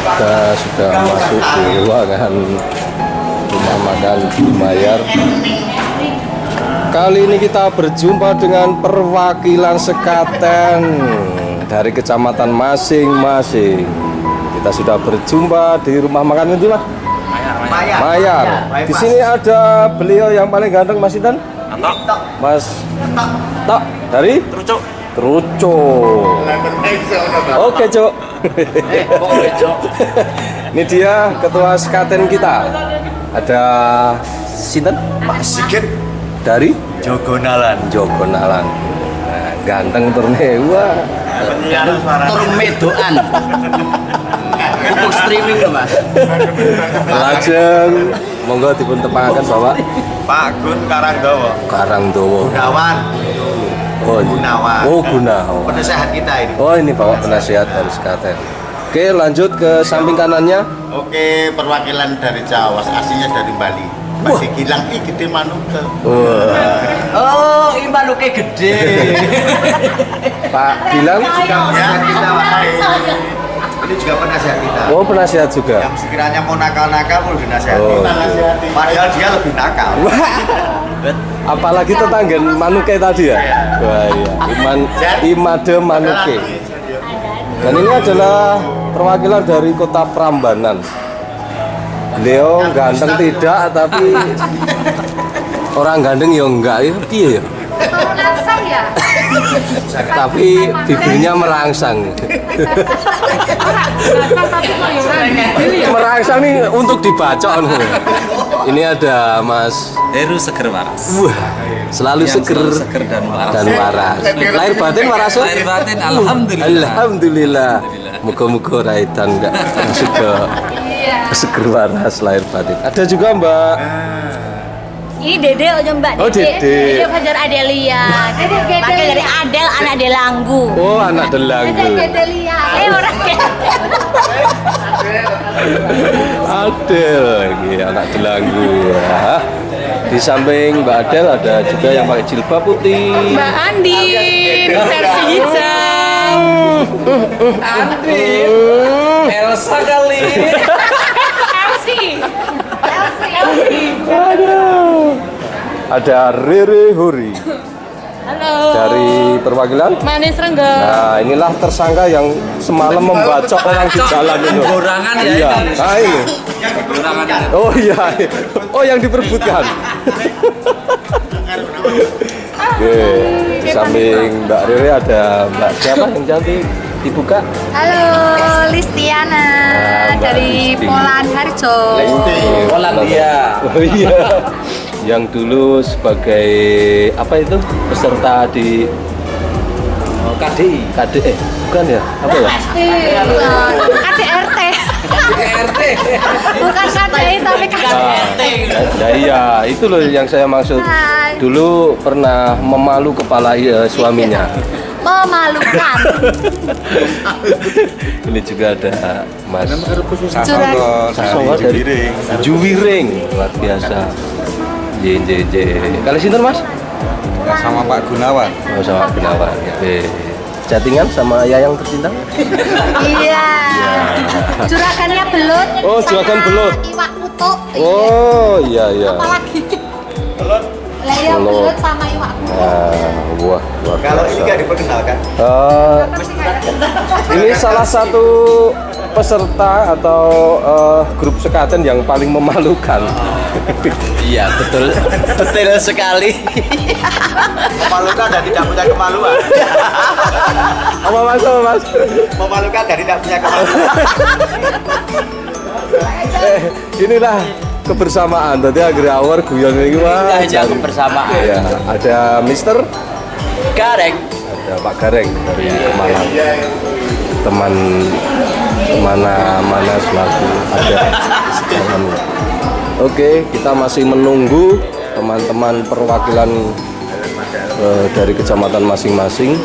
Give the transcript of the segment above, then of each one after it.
Kita sudah masuk di ruangan rumah makan Mayar. Kali ini kita berjumpa dengan perwakilan sekaten dari kecamatan masing-masing. Kita sudah berjumpa di rumah makan itu, Mas. Mayar. Di sini ada beliau yang paling ganteng, Mas Intan. Mas Tok dari Truco. Oke, Cok. Ini dia ketua sekaten kita. Ada Sinten? Pak Sigit Dari Jogonalan. Nah, ganteng turne. Wah. Turun medoan. Untuk streaming loh, Mas. Lajeng monggo dipun tepangaken Bapak Pak Gun Karangdowo. Gunawan. Oh, Gunawan. Oh, Gunawan. Penasehat kita ini. Oh, ini Bapak penasihat dari sekaten. Oke, lanjut ke samping kanannya. Oke, perwakilan dari Jawa, aslinya dari Bali. Masih Gilang gede Manuke. Oh, ini maluke gede. Pak Gilang. Penasehat kita, Pak. Ini juga penasehat kita. Oh, penasihat juga. Yang sekiranya mau nakal-nakal pun dinasehati. Oh, Padahal dia lebih nakal. Apalagi tetangga Manuke tadi ya. Wah, iya. Imade Manuke. Dan ini adalah perwakilan dari Kota Prambanan. Beliau ganteng tidak, tapi orang ganteng ya enggak ya, iya ya. Merangsang ya. Tapi bibirnya merangsang. Merangsang nih untuk dibacok. Ini ada Mas Heru Seger Waras. Wah, selalu seger dan waras. dan waras. Lahir batin waras. Lahir batin alhamdulillah. Alhamdulillah. Muga-muga raitan enggak juga seger waras lahir batin. Ada juga Mbak. Ini Dede aja Mbak Oh, Dede. Dede Fajar Adelia. Pakai dari Adel anak Delanggu. Oh, anak Delanggu. Adelia. Orang Adel lagi anak Delanggu. Ya. Di samping Mbak Adel ada juga yang pakai jilbab putih. Mbak Andin versi hijau. Andin, Elsa kali. Elsie. Ada Rere Huri Halo. dari perwakilan. Manis Renggo. Nah, inilah tersangka yang semalam membacok orang di jalan itu. Gorangan ya Iya. ini. Nah, ini. Gorangan. Oh iya. Oh, yang diperbutkan. Oke. Di samping Mbak Rere ada Mbak siapa yang cantik? Dibuka. Halo, Listiana Mbak dari Listi. Polan Harjo. Polandia. Oh iya. Yang dulu sebagai apa itu peserta di KDI bukan ya apa ya KDRT. RT. Bukan KDI tapi KDRT. Nah, iya itu loh yang saya maksud. Dulu pernah memalu kepala suaminya. Memalukan. Ini juga ada Mas Curang. Sasongko dari Juwiring, luar biasa. JJJ. Kali sinten Mas? Sama Pak Gunawan. Oh, sama Gunawan. Oke. Chattingan sama Yayang tercinta? Iya. Juragannya belut. Oh, juragan belut. Iwak kutuk. Oh, iya iya. Apalagi? Lah iya belut sama iwak kutuk. Nah, wah, luar Kalau ini biasa. nggak diperkenalkan. Ini salah satu peserta atau grup sekaten yang paling memalukan. Iya, betul. Betul sekali. Memalukan dan tidak punya kemaluan. Apa Mas? Apa Mas? Memalukan dan tidak punya kemaluan. Inilah kebersamaan. Tadi akhir hour guyon ini Mas. Hanya kebersamaan. Ya, ada Mister, Gareng. ada Pak Gareng dari Malang. Teman mana selaku ada teman. Oke, kita masih menunggu teman-teman perwakilan dari kecamatan masing-masing.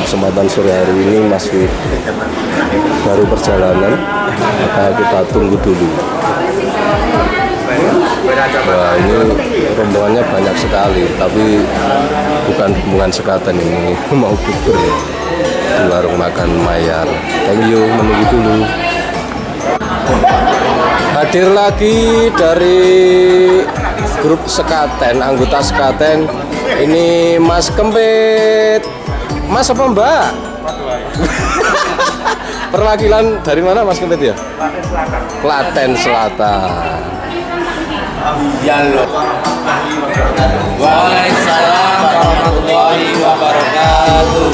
Kesempatan sore hari ini masih baru perjalanan, maka kita tunggu dulu. Wah, ini rombongannya banyak sekali, tapi bukan rombongan sekaten ini, mau bubur di warung makan Mayar. Thank you, menunggu dulu. hadir lagi dari grup Sekaten, anggota Sekaten. Ini Mas Kempit. Mas apa Mbak? Perwakilan dari mana Mas Kempit ya? Klaten Selatan. Waalaikumsalam warahmatullahi wabarakatuh.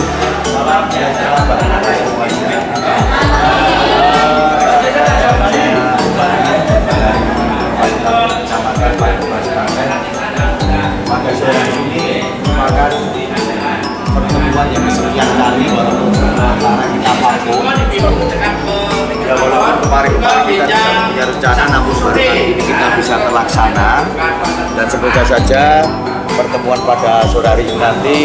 Pertemuan yang kesekian kali walaupun karena kita vakum ya, walaupun kemarin-kemarin kita tidak punya rencana, namun baru kali ini kita bisa terlaksana, dan semoga saja pertemuan pada sore hari ini nanti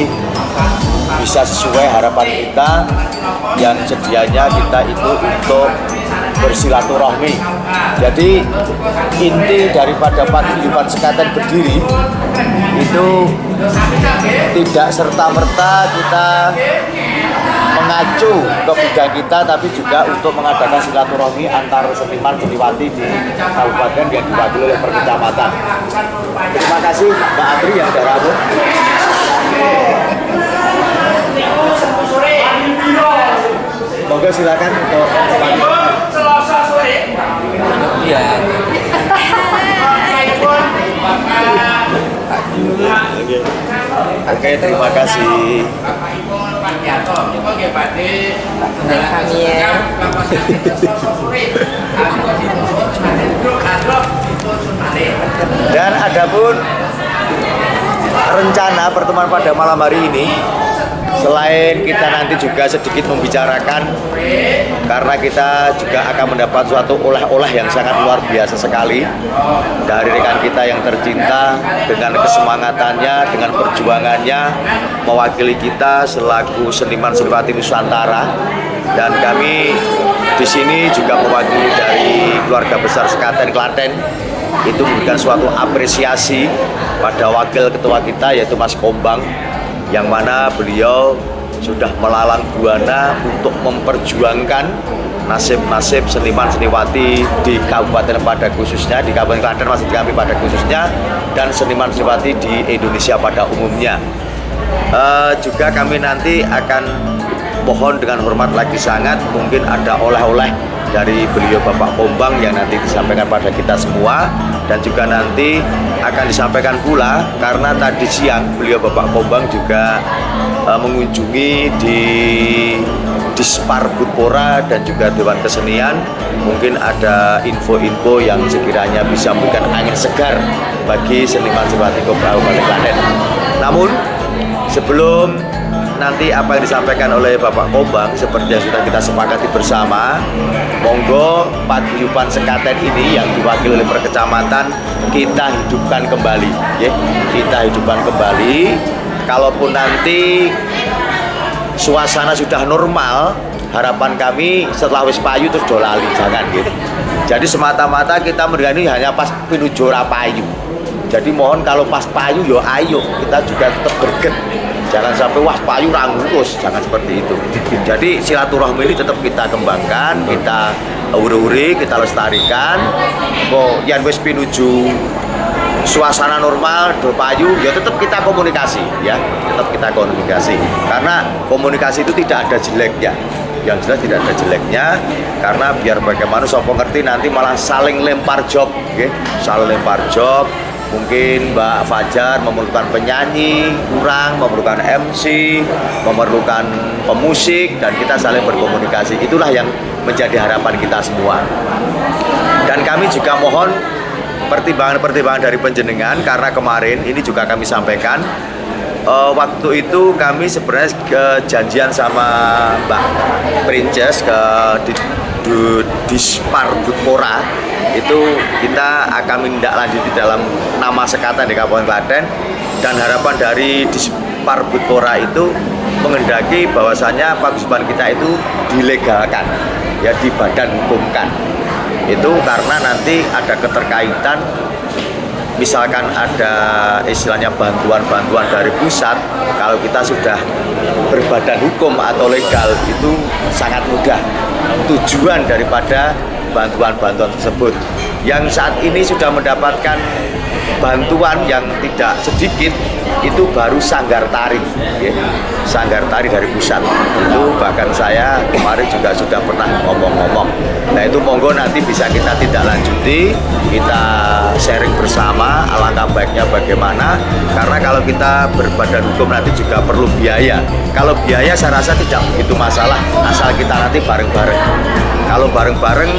bisa sesuai harapan kita yang sedianya kita itu untuk bersilaturahmi. Jadi inti daripada paguyuban Sekaten berdiri itu tidak serta-merta kita mengacu ke bidang kita, tapi juga untuk mengadakan silaturahmi antar seniman seniwati di kabupaten yang diwakili oleh perkecamatan. Terima kasih Mbak Adri yang dari Ambon. Monggo silakan untuk Iya. Oke, terima kasih. Dan adapun rencana pertemuan pada malam hari ini, selain kita nanti juga sedikit membicarakan, karena kita juga akan mendapat suatu olah-olah yang sangat luar biasa sekali dari rekan kita yang tercinta, dengan kesemangatannya, dengan perjuangannya mewakili kita selaku seniman seniwati Nusantara. Dan kami di sini juga mewakili dari keluarga besar Sekaten Klaten, itu memberikan suatu apresiasi pada wakil ketua kita yaitu Mas Kombang, yang mana beliau sudah melalang buana untuk memperjuangkan nasib-nasib seniman seniwati di Kabupaten Padang khususnya, di Kabupaten Klaten masih di Padang khususnya, dan seniman seniwati di Indonesia pada umumnya. Juga kami nanti akan mohon dengan hormat lagi sangat, mungkin ada oleh-oleh dari beliau Bapak Kombang yang nanti disampaikan pada kita semua, dan juga nanti akan disampaikan pula karena tadi siang beliau Bapak Kombang juga mengunjungi di Dispar Budpora dan juga Dewan Kesenian. Mungkin ada info-info yang sekiranya bisa memberikan angin segar bagi seniman seniwati Kabupaten Klaten. Namun sebelum nanti apa yang disampaikan oleh Bapak Kombang seperti yang sudah kita sepakati bersama, monggo paguyuban Sekaten ini yang diwakili oleh perkecamatan kita hidupkan kembali, ya. Kita hidupkan kembali. Kalaupun nanti suasana sudah normal, harapan kami setelah wis payu terus dolali, jangan gitu. Jadi semata-mata kita mendengani hanya pas pinuju ora payu. Jadi mohon kalau pas payu yo ayo kita juga tetap berget. Jangan sampai wah payu ranggus, jangan seperti itu. Jadi silaturahmi ini tetap kita kembangkan, kita uri-uri, kita lestarikan. Kok yang wis pinuju suasana normal do payu ya tetap kita komunikasi, ya. Tetap kita komunikasi. Karena komunikasi itu tidak ada jeleknya. Yang jelas tidak ada jeleknya, karena biar bagaimana sapa ngerti nanti malah saling lempar job, okay? Saling lempar job. Mungkin Mbak Fajar memerlukan penyanyi, kurang memerlukan MC, memerlukan pemusik, dan kita saling berkomunikasi. Itulah yang menjadi harapan kita semua. Dan kami juga mohon pertimbangan-pertimbangan dari penjenengan, karena kemarin ini juga kami sampaikan, waktu itu kami sebenarnya janjian sama Mbak Princess ke Dispar Budpora, itu kita akan menindaklanjuti dalam nama Sekaten di Kabupaten Klaten, dan harapan dari Dispar Budpora itu menghendaki bahwasanya paguyuban kita itu dilegalkan, ya, dibadan-hukumkan. Itu karena nanti ada keterkaitan, misalkan ada istilahnya bantuan-bantuan dari pusat, kalau kita sudah berbadan hukum atau legal itu sangat mudah tujuan daripada bantuan-bantuan tersebut. Yang saat ini sudah mendapatkan bantuan yang tidak sedikit itu baru Sanggar Tari, ya. Sanggar Tari dari pusat. Itu bahkan saya kemarin juga sudah pernah ngomong-ngomong. Nah itu monggo nanti bisa kita tindak lanjuti, kita sharing bersama alangkah baiknya bagaimana. Karena kalau kita berbadan hukum nanti juga perlu biaya. Kalau biaya saya rasa tidak begitu masalah, asal kita nanti bareng-bareng. Kalau bareng-bareng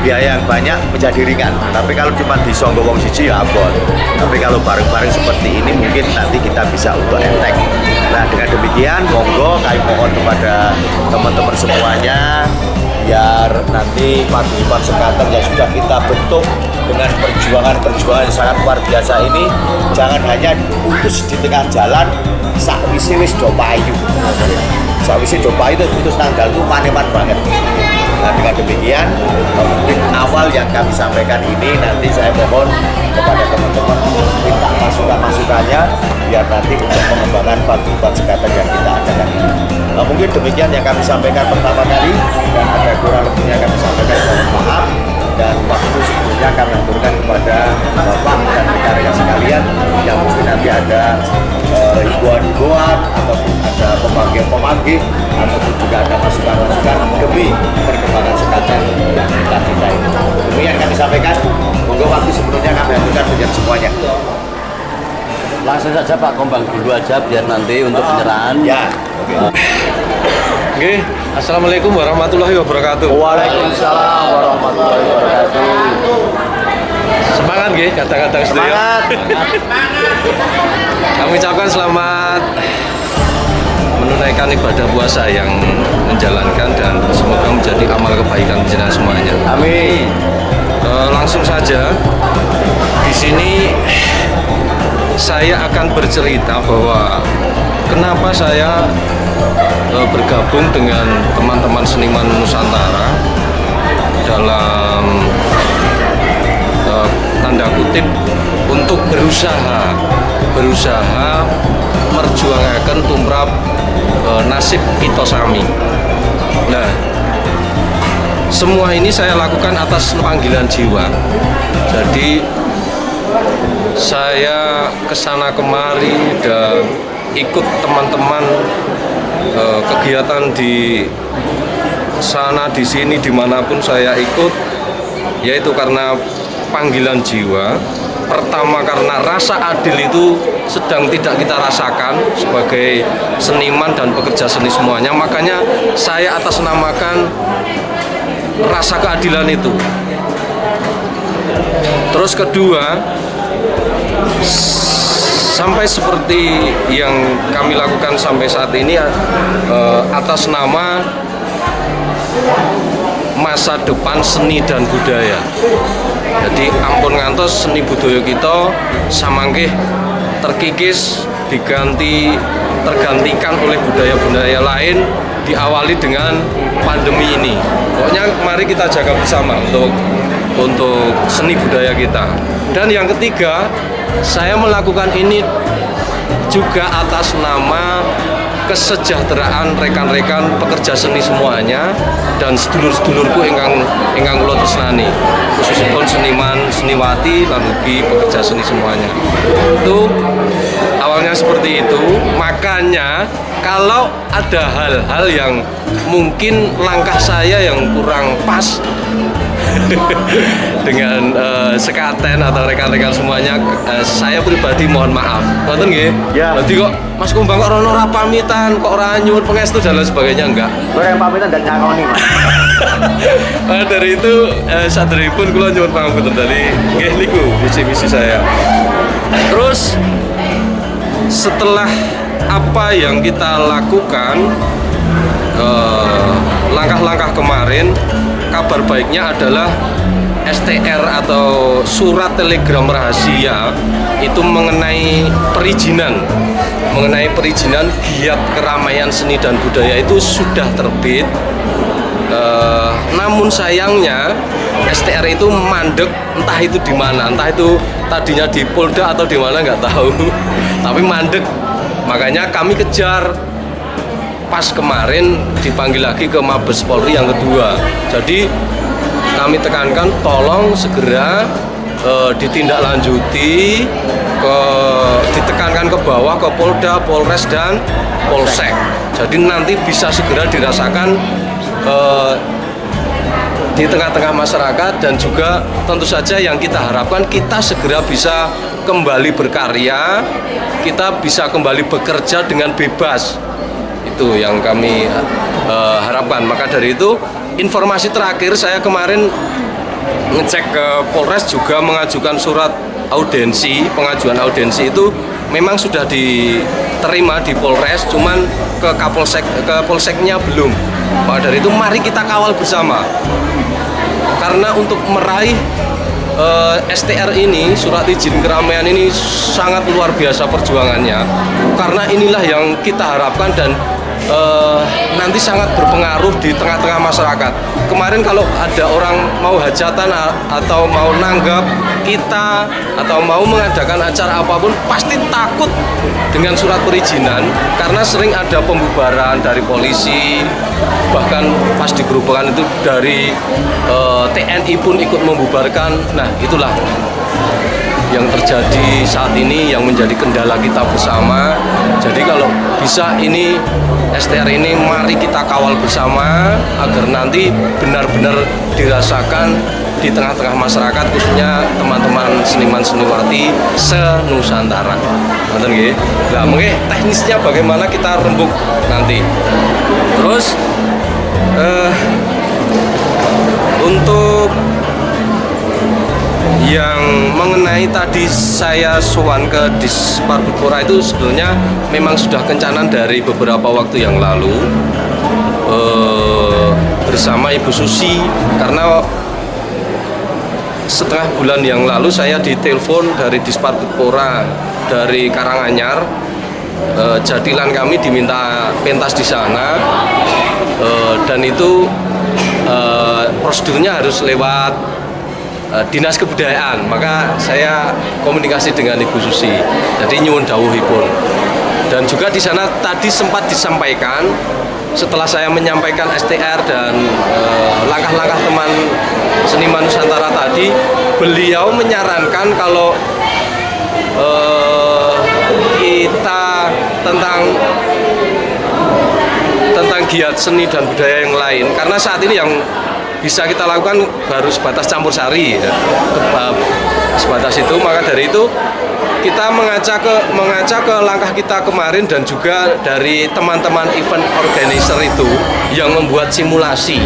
biaya yang banyak menjadi ringan, tapi kalau cuma disonggo wong siji ya abot. Tapi kalau bareng-bareng seperti ini mungkin nanti kita bisa untuk enteng. Nah dengan demikian monggo kami mohon kepada teman-teman semuanya biar nanti paguyuban sekaten yang sudah kita bentuk dengan perjuangan-perjuangan yang sangat luar biasa ini jangan hanya putus di tengah jalan sakwise wis do payu. Sakwise do payu itu putus tanggal itu maneman banget. Nah dengan demikian mungkin awal yang kami sampaikan ini nanti saya mohon kepada teman-teman minta masukan-masukannya biar nanti untuk pengembangan paguyuban sekaten yang kita adakan ini. Nah, mungkin demikian yang kami sampaikan pertama kali dan ada kurang lebihnya kami sampaikan mohon maaf dan waktu sebelumnya kami aturkan kepada Bapak dan rekan-rekan sekalian yang mungkin nanti ada himbauan-himbauan ataupun ada pemanggil-pemanggil ataupun juga ada masukan-masukan demi perkembangan sekaten yang kita cintai. Demikian kami sampaikan. Monggo waktu sebelumnya kami aturkan menjadi semuanya. Langsung saja Pak Kombang dulu aja biar nanti untuk penyerahan. Ya. Oke. Oke, assalamualaikum warahmatullahi wabarakatuh. Waalaikumsalam warahmatullahi wabarakatuh. Semangat nggih kata-kata sedaya. Kami ucapkan selamat menunaikan ibadah puasa yang menjalankan dan semoga menjadi amal kebaikan jenengan semuanya. Amin. Langsung saja di sini saya akan bercerita bahwa kenapa saya bergabung dengan teman-teman seniman Nusantara dalam tanda kutip untuk berusaha merjuangaken tumrap nasib kita sami. Nah, semua ini saya lakukan atas panggilan jiwa. Jadi saya kesana kemari dan ikut teman-teman kegiatan di sana di sini dimanapun saya ikut, yaitu karena panggilan jiwa. Pertama karena rasa adil itu sedang tidak kita rasakan sebagai seniman dan pekerja seni semuanya, makanya saya atas namakan rasa keadilan itu. Terus kedua, sampai seperti yang kami lakukan sampai saat ini atas nama masa depan seni dan budaya. Jadi ampun ngantos seni budaya kita samangkih terkikis tergantikan oleh budaya-budaya lain, diawali dengan pandemi ini. Pokoknya mari kita jaga bersama untuk seni budaya kita. Dan yang ketiga, saya melakukan ini juga atas nama kesejahteraan rekan-rekan pekerja seni semuanya dan sedulur-sedulurku ingkang kula tresnani, khususipun seniman, seniwati lan ugi pekerja seni semuanya. Itu awalnya seperti itu. Makanya kalau ada hal-hal yang mungkin langkah saya yang kurang pas dengan sekaten atau rekan-rekan semuanya, saya pribadi mohon maaf. Ngoten nggih? Ya. Dadi kok Mas Kumbang kok ora pamitan, kok ora nyuwun pangestu dan lain sebagainya, enggak. Gue yang pamitan dan nyakoni, Mas. Dari itu saderipun kula nyuwun pangapunten dari nggih niku visi-misi saya. Terus setelah apa yang kita lakukan, langkah-langkah kemarin, kabar baiknya adalah STR atau surat telegram rahasia itu mengenai perizinan giat keramaian seni dan budaya itu sudah terbit. Namun sayangnya STR itu mandek, entah itu di mana, entah itu tadinya di Polda atau di mana nggak tahu, tapi mandek. Makanya kami kejar. Pas kemarin dipanggil lagi ke Mabes Polri yang kedua. Jadi kami tekankan tolong segera ditindaklanjuti, ditekankan ke bawah ke Polda, Polres dan Polsek. Jadi nanti bisa segera dirasakan di tengah-tengah masyarakat, dan juga tentu saja yang kita harapkan kita segera bisa kembali berkarya, kita bisa kembali bekerja dengan bebas. Itu yang kami harapkan. Maka dari itu, informasi terakhir saya kemarin ngecek ke Polres juga mengajukan surat audiensi. Pengajuan audiensi itu memang sudah diterima di Polres, cuman ke Polseknya belum. Maka dari itu mari kita kawal bersama. Karena untuk meraih STR ini, surat izin keramaian ini sangat luar biasa perjuangannya. Karena inilah yang kita harapkan dan nanti sangat berpengaruh di tengah-tengah masyarakat. Kemarin kalau ada orang mau hajatan atau mau nanggap kita atau mau mengadakan acara apapun, pasti takut dengan surat perizinan karena sering ada pembubaran dari polisi, bahkan pas digerubakan itu dari TNI pun ikut membubarkan. Nah, itulah yang terjadi saat ini yang menjadi kendala kita bersama. Jadi kalau bisa ini STR ini mari kita kawal bersama agar nanti benar-benar dirasakan di tengah-tengah masyarakat, khususnya teman-teman seniman-seniwati se-Nusantara. Betul nggih? Nah, mungkin teknisnya bagaimana kita rembuk nanti. Terus untuk yang mengenai tadi saya sowan ke Disparbudpora itu sebenarnya memang sudah kencanan dari beberapa waktu yang lalu bersama Ibu Susi, karena setengah bulan yang lalu saya ditelepon dari Disparbudpora dari Karanganyar, jadilan kami diminta pentas di sana, dan itu prosedurnya harus lewat Dinas Kebudayaan. Maka saya komunikasi dengan Ibu Susi, jadi nyuwun dawuhipun. Dan juga di sana tadi sempat disampaikan, setelah saya menyampaikan STR dan langkah-langkah teman seniman Nusantara tadi, beliau menyarankan kalau kita tentang giat seni dan budaya yang lain, karena saat ini yang bisa kita lakukan baru sebatas campur sari, ya. Sebatas itu. Maka dari itu kita mengaca ke langkah kita kemarin dan juga dari teman-teman event organizer itu yang membuat simulasi.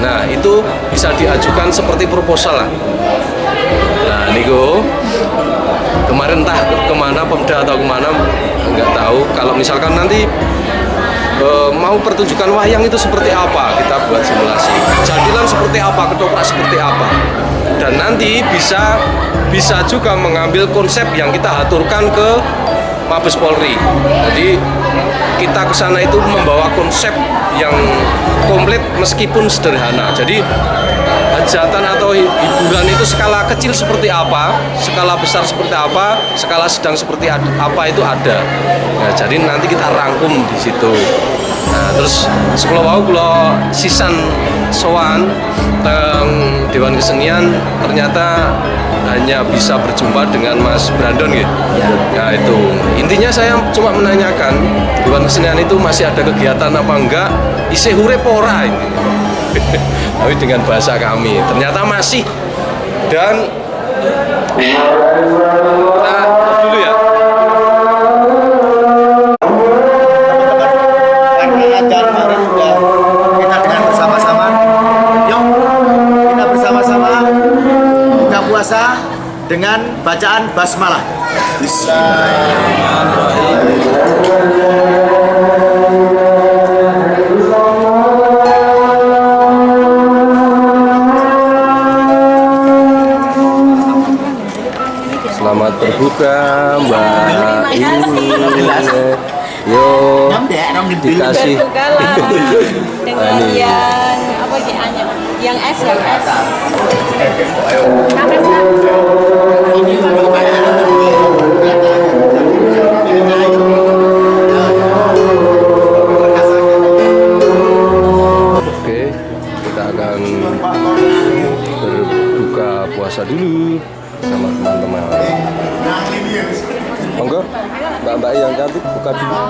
Nah, itu bisa diajukan seperti proposal lah. Nah, niku kemarin entah kemana Pemda atau kemana nggak tahu. Kalau misalkan nanti mau pertunjukan wayang itu seperti apa, kita buat simulasi. Jadilan seperti apa, ketoprak seperti apa. Dan nanti bisa juga mengambil konsep yang kita aturkan ke Mabes Polri. Jadi kita ke sana itu membawa konsep yang komplit meskipun sederhana. Jadi hajatan atau hiburan itu skala kecil seperti apa, skala besar seperti apa, skala sedang seperti apa itu ada. Nah, jadi nanti kita rangkum di situ. Nah, terus sekolah sisan sowan teng Dewan Kesenian, ternyata hanya bisa berjumpa dengan Mas Brandon gitu. Ya itu. Intinya saya cuma menanyakan Dewan Kesenian itu masih ada kegiatan apa enggak, isih urip ora ini. Tapi dengan bahasa kami ternyata masih. Dan nah, dulu ya. Dengan bacaan basmalah. Selamat berbuka, Mbak. Yo, dikasih dengan yang apa yang es. Oke, kita akan puasa dulu sama teman-teman. Monggo, mbak-mbak yang cantik buka dulu.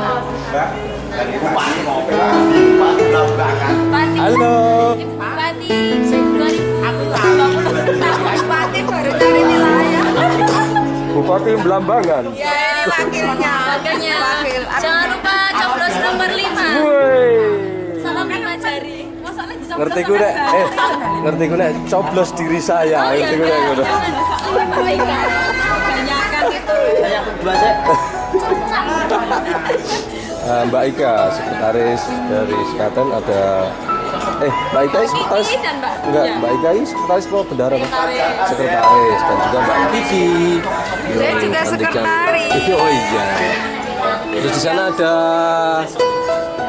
Halo. Bupati 2020. Bupati baru cari wilayah. Bupati Belambangan. Ya, ini wakilnya. Wakil. Jangan lupa coblos nomor 5. Woi. Salam 5 jari. Masalahnya di Ngerti ku nek, ngerti ku nek coblos diri saya. Ngerti ku nek ngono. Kebanyakan itu. Mbak Ika, sekretaris dari Sekaten ada. Mbak Ika sekretaris. Dan Mbak. Enggak, Ya. Mbak Ika ini sekretaris apa bendara? Pak? Sekretaris dan juga Mbak Kiki. Saya juga sekretaris. Oh iya. Terus di sana ada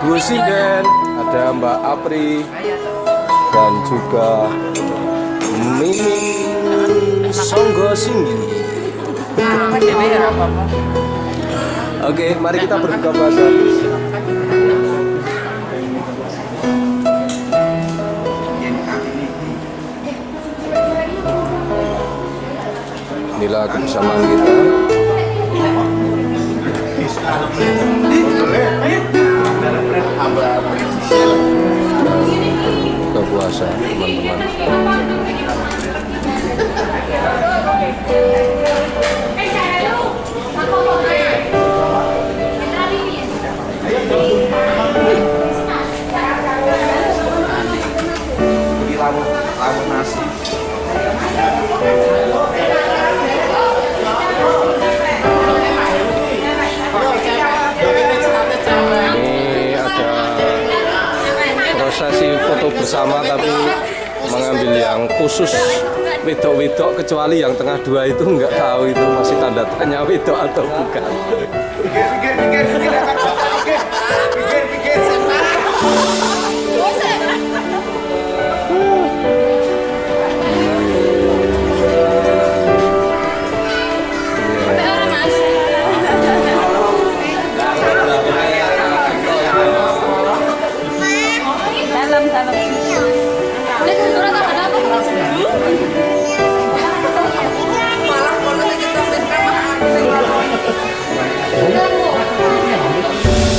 Bu Sinden, ada Mbak Apri dan juga Mimi Songgo Singgi. Oke, mari kita berbuka puasa. Inilah kebersamaan kita. Buka puasa, teman-teman. Lamun nasi. Ini ada prosesi foto bersama tapi mengambil yang khusus wedok-wedok, kecuali yang tengah dua itu nggak tahu itu masih tanda tanya wedok atau bukan.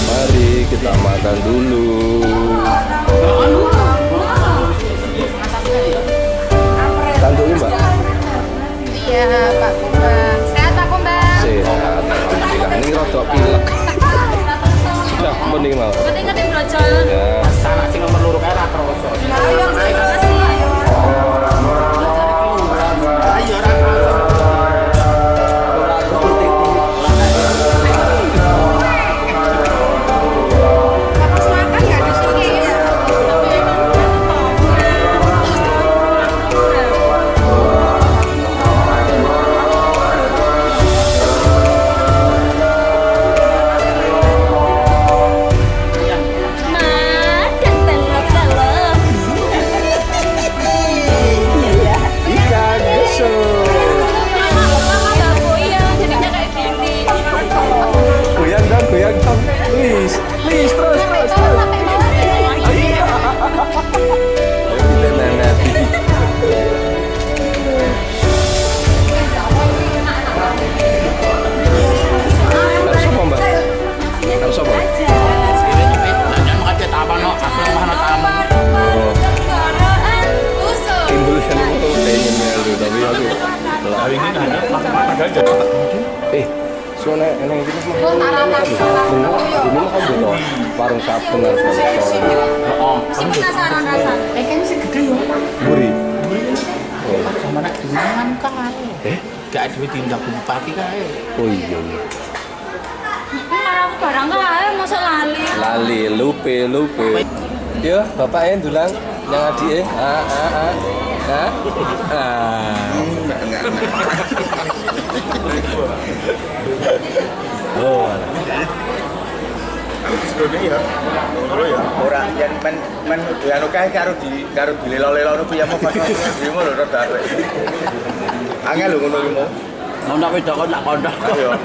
Mari kita makan dulu. Tanduknya Mbak? Iya, Pak Kumbang. Sehat Pak Kumbang. Sehat, alhamdulillah. Ini rotok pilek. Sudah mending mau. Ngerti-ngerti brojol. Ya. Sanak sing nomor loro kae ra kroso. Ayo, terus. Ayo ra kroso. Ikan besok. Goyang dong. Please, terus. Ayo kita nanti. Harus apa Mbak? Harus apa? Oh, timbul kan itu pengen melu tapi aku. Soalnya eneng iki mah. Ini mah kan butuh warung sabun harus Oh, penasaran rasa. Kayaknya sih gede ya. Buri. Sama nak dimangan kae. Gak duwe tindak bupati kae. Oh iya. Aku barang kae mosok lali. Lali, lupe. Yo, bapaknya dulang yang adike. Oh. Ora yen men dianu kae karo dilelo-lelo ku ya mau pas ngono lho rada arek. Angel lho ngono iki mau. Ono wedok kok nak kondok. Ayo.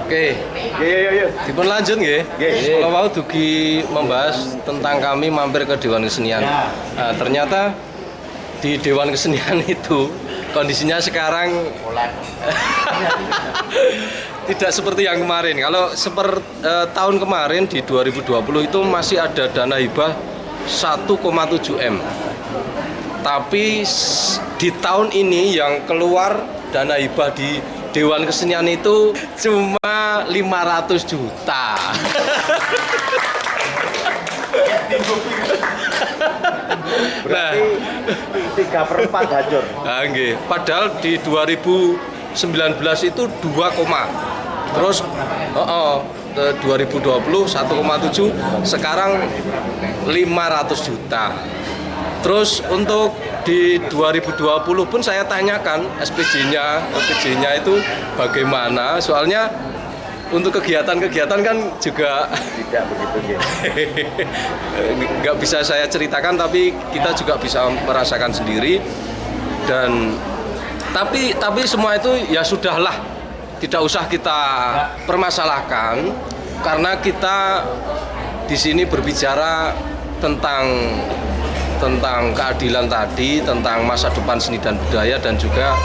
Oke, Yo. dipun lanjut nggih. Nggih. Kalau mau dugi membahas tentang kami mampir ke Dewan Kesenian. Nah, ternyata di Dewan Kesenian itu kondisinya sekarang tidak seperti yang kemarin. Kalau tahun kemarin di 2020 itu masih ada dana hibah 1,7 M. Tapi di tahun ini yang keluar dana hibah di Dewan Kesenian itu cuma 500 juta. Berarti 3/4 hancur. Nah, nggih. Padahal di 2019 itu 2, terus 2020 1,7, sekarang 500 juta. Terus untuk di 2020 pun saya tanyakan SPJ-nya itu bagaimana, soalnya untuk kegiatan-kegiatan kan juga Tidak begitu ya. nggak bisa saya ceritakan, tapi kita juga bisa merasakan sendiri. Dan tapi semua itu ya sudahlah, tidak usah kita permasalahkan, karena kita di sini berbicara tentang keadilan tadi, tentang masa depan seni dan budaya, dan juga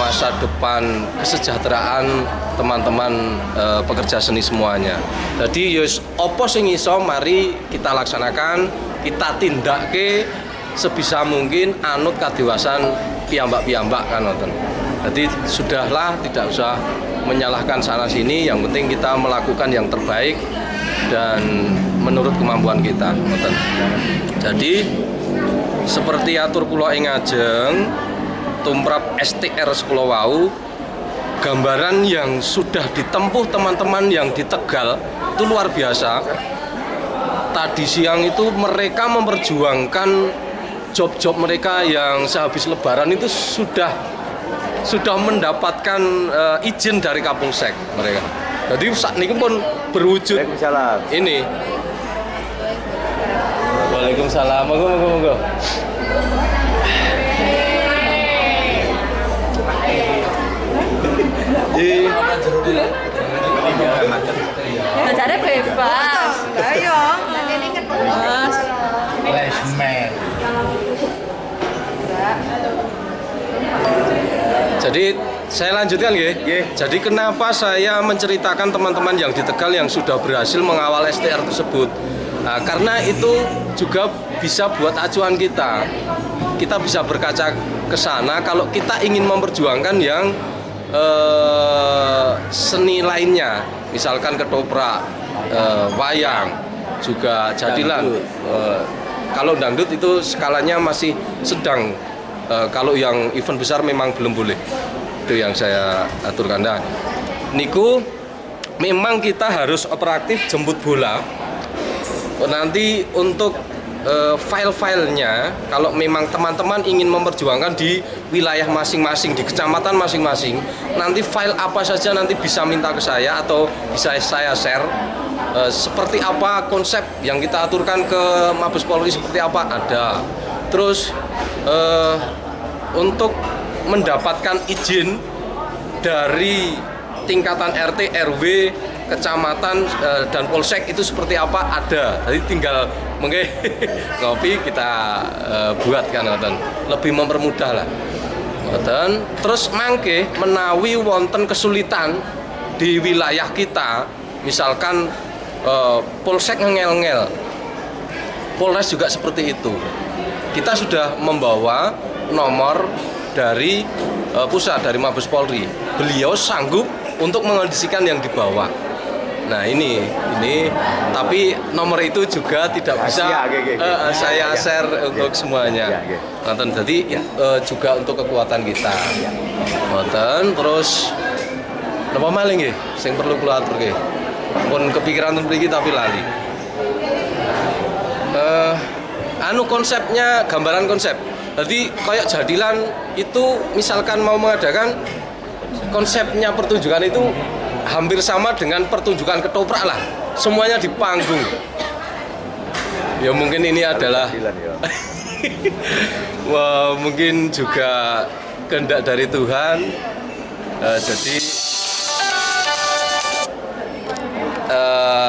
masa depan kesejahteraan teman-teman pekerja seni semuanya. Jadi yus opo sing iso mari kita laksanakan, kita tindake sebisa mungkin anut kadewasan piyambak-piyambak kan nonton. Jadi sudahlah, tidak usah menyalahkan sana sini, yang penting kita melakukan yang terbaik dan menurut kemampuan kita nonton. Jadi seperti atur kula ing ajeng tumrap STR sekula wau, gambaran yang sudah ditempuh teman-teman yang di Tegal itu luar biasa. Tadi siang itu mereka memperjuangkan job-job mereka yang sehabis Lebaran itu sudah mendapatkan izin dari Kapolsek mereka. Jadi saat ini pun berwujud Waalaikumsalam. ini. Waalaikumsalam. Monggo. Belajarnya bebas. Ayo. Mas. Lesmen. Jadi saya lanjutkan ya. Jadi kenapa saya menceritakan teman-teman yang di Tegal yang sudah berhasil mengawal STR tersebut? Nah, karena itu juga bisa buat acuan kita. Kita bisa berkaca ke sana kalau kita ingin memperjuangkan yang seni lainnya, misalkan ketoprak, wayang, juga jadilan. Kalau dangdut itu skalanya masih sedang. Kalau yang event besar memang belum boleh. Itu yang saya aturkan. Nah, niku memang kita harus operatif jemput bola. Nanti untuk file-filenya, kalau memang teman-teman ingin memperjuangkan di wilayah masing-masing, di kecamatan masing-masing, nanti file apa saja nanti bisa minta ke saya atau bisa saya share. Seperti apa konsep yang kita aturkan ke Mabes Polri, seperti apa ada. Terus untuk mendapatkan izin dari tingkatan RT, RW, kecamatan dan polsek itu seperti apa ada. Jadi tinggal mungkin ngopi kita buatkan lebih mempermudah lah. Terus mangke menawi wonten kesulitan di wilayah kita, misalkan polsek ngel-ngel, Polres juga seperti itu. Kita sudah membawa nomor dari pusat, dari Mabes Polri. Beliau sanggup untuk mengondisikan yang di bawah. Nah ini, tapi nomor itu juga tidak bisa saya share untuk semuanya. Jadi juga untuk kekuatan kita. Terus apa maling nggih sing perlu kula atur nggih. Pun kepikiran mriki tapi lali. Konsepnya, gambaran konsep. Jadi kayak jadilan itu misalkan mau mengadakan konsepnya pertunjukan itu hampir sama dengan pertunjukan ketoprak lah. Semuanya di panggung. Ya mungkin ini adalah wah, mungkin juga kehendak dari Tuhan. Jadi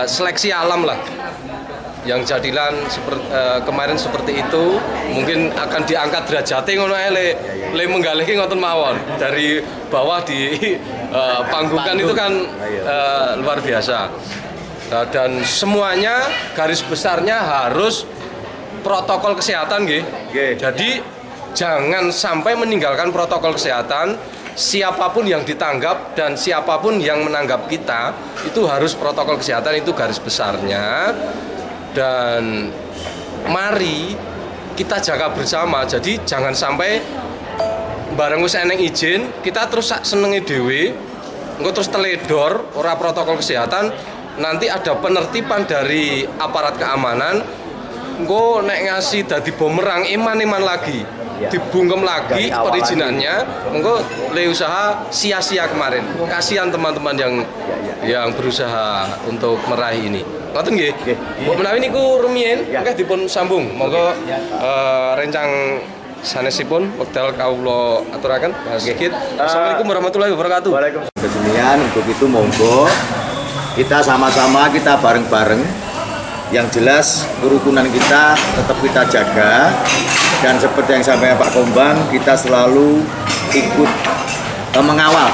seleksi alam lah. Yang jadilan kemarin seperti itu, mungkin akan diangkat derajate ngono ae le menggalih ngoten mawon. Dari bawah di panggungan itu kan luar biasa. Dan semuanya garis besarnya harus protokol kesehatan nggih. Jadi jangan sampai meninggalkan protokol kesehatan. Siapapun yang ditanggap dan siapapun yang menanggap kita itu harus protokol kesehatan, itu garis besarnya. Dan mari kita jaga bersama. Jadi jangan sampai bareng wis eneng izin kita terus senenge dhewe engko terus teledor ora protokol kesehatan, nanti ada penertiban dari aparat keamanan engko nek ngasih dadi bumerang iman lagi. Dibungkem lagi perizinannya, engko le usaha sia-sia kemarin. Kasihan teman-teman yang berusaha untuk meraih ini. Ngoten nggih. Mbok menawi niku rumiyin, oke dipun sambung. Monggo rencang sanesipun wekdal kawula aturaken Mas Sigit. Assalamualaikum warahmatullahi wabarakatuh. Waalaikumsalam. Kesenian untuk itu monggo kita sama-sama, kita bareng-bareng. Yang jelas kerukunan kita tetap kita jaga, dan seperti yang sampaikan Pak Kombang, kita selalu ikut mengawal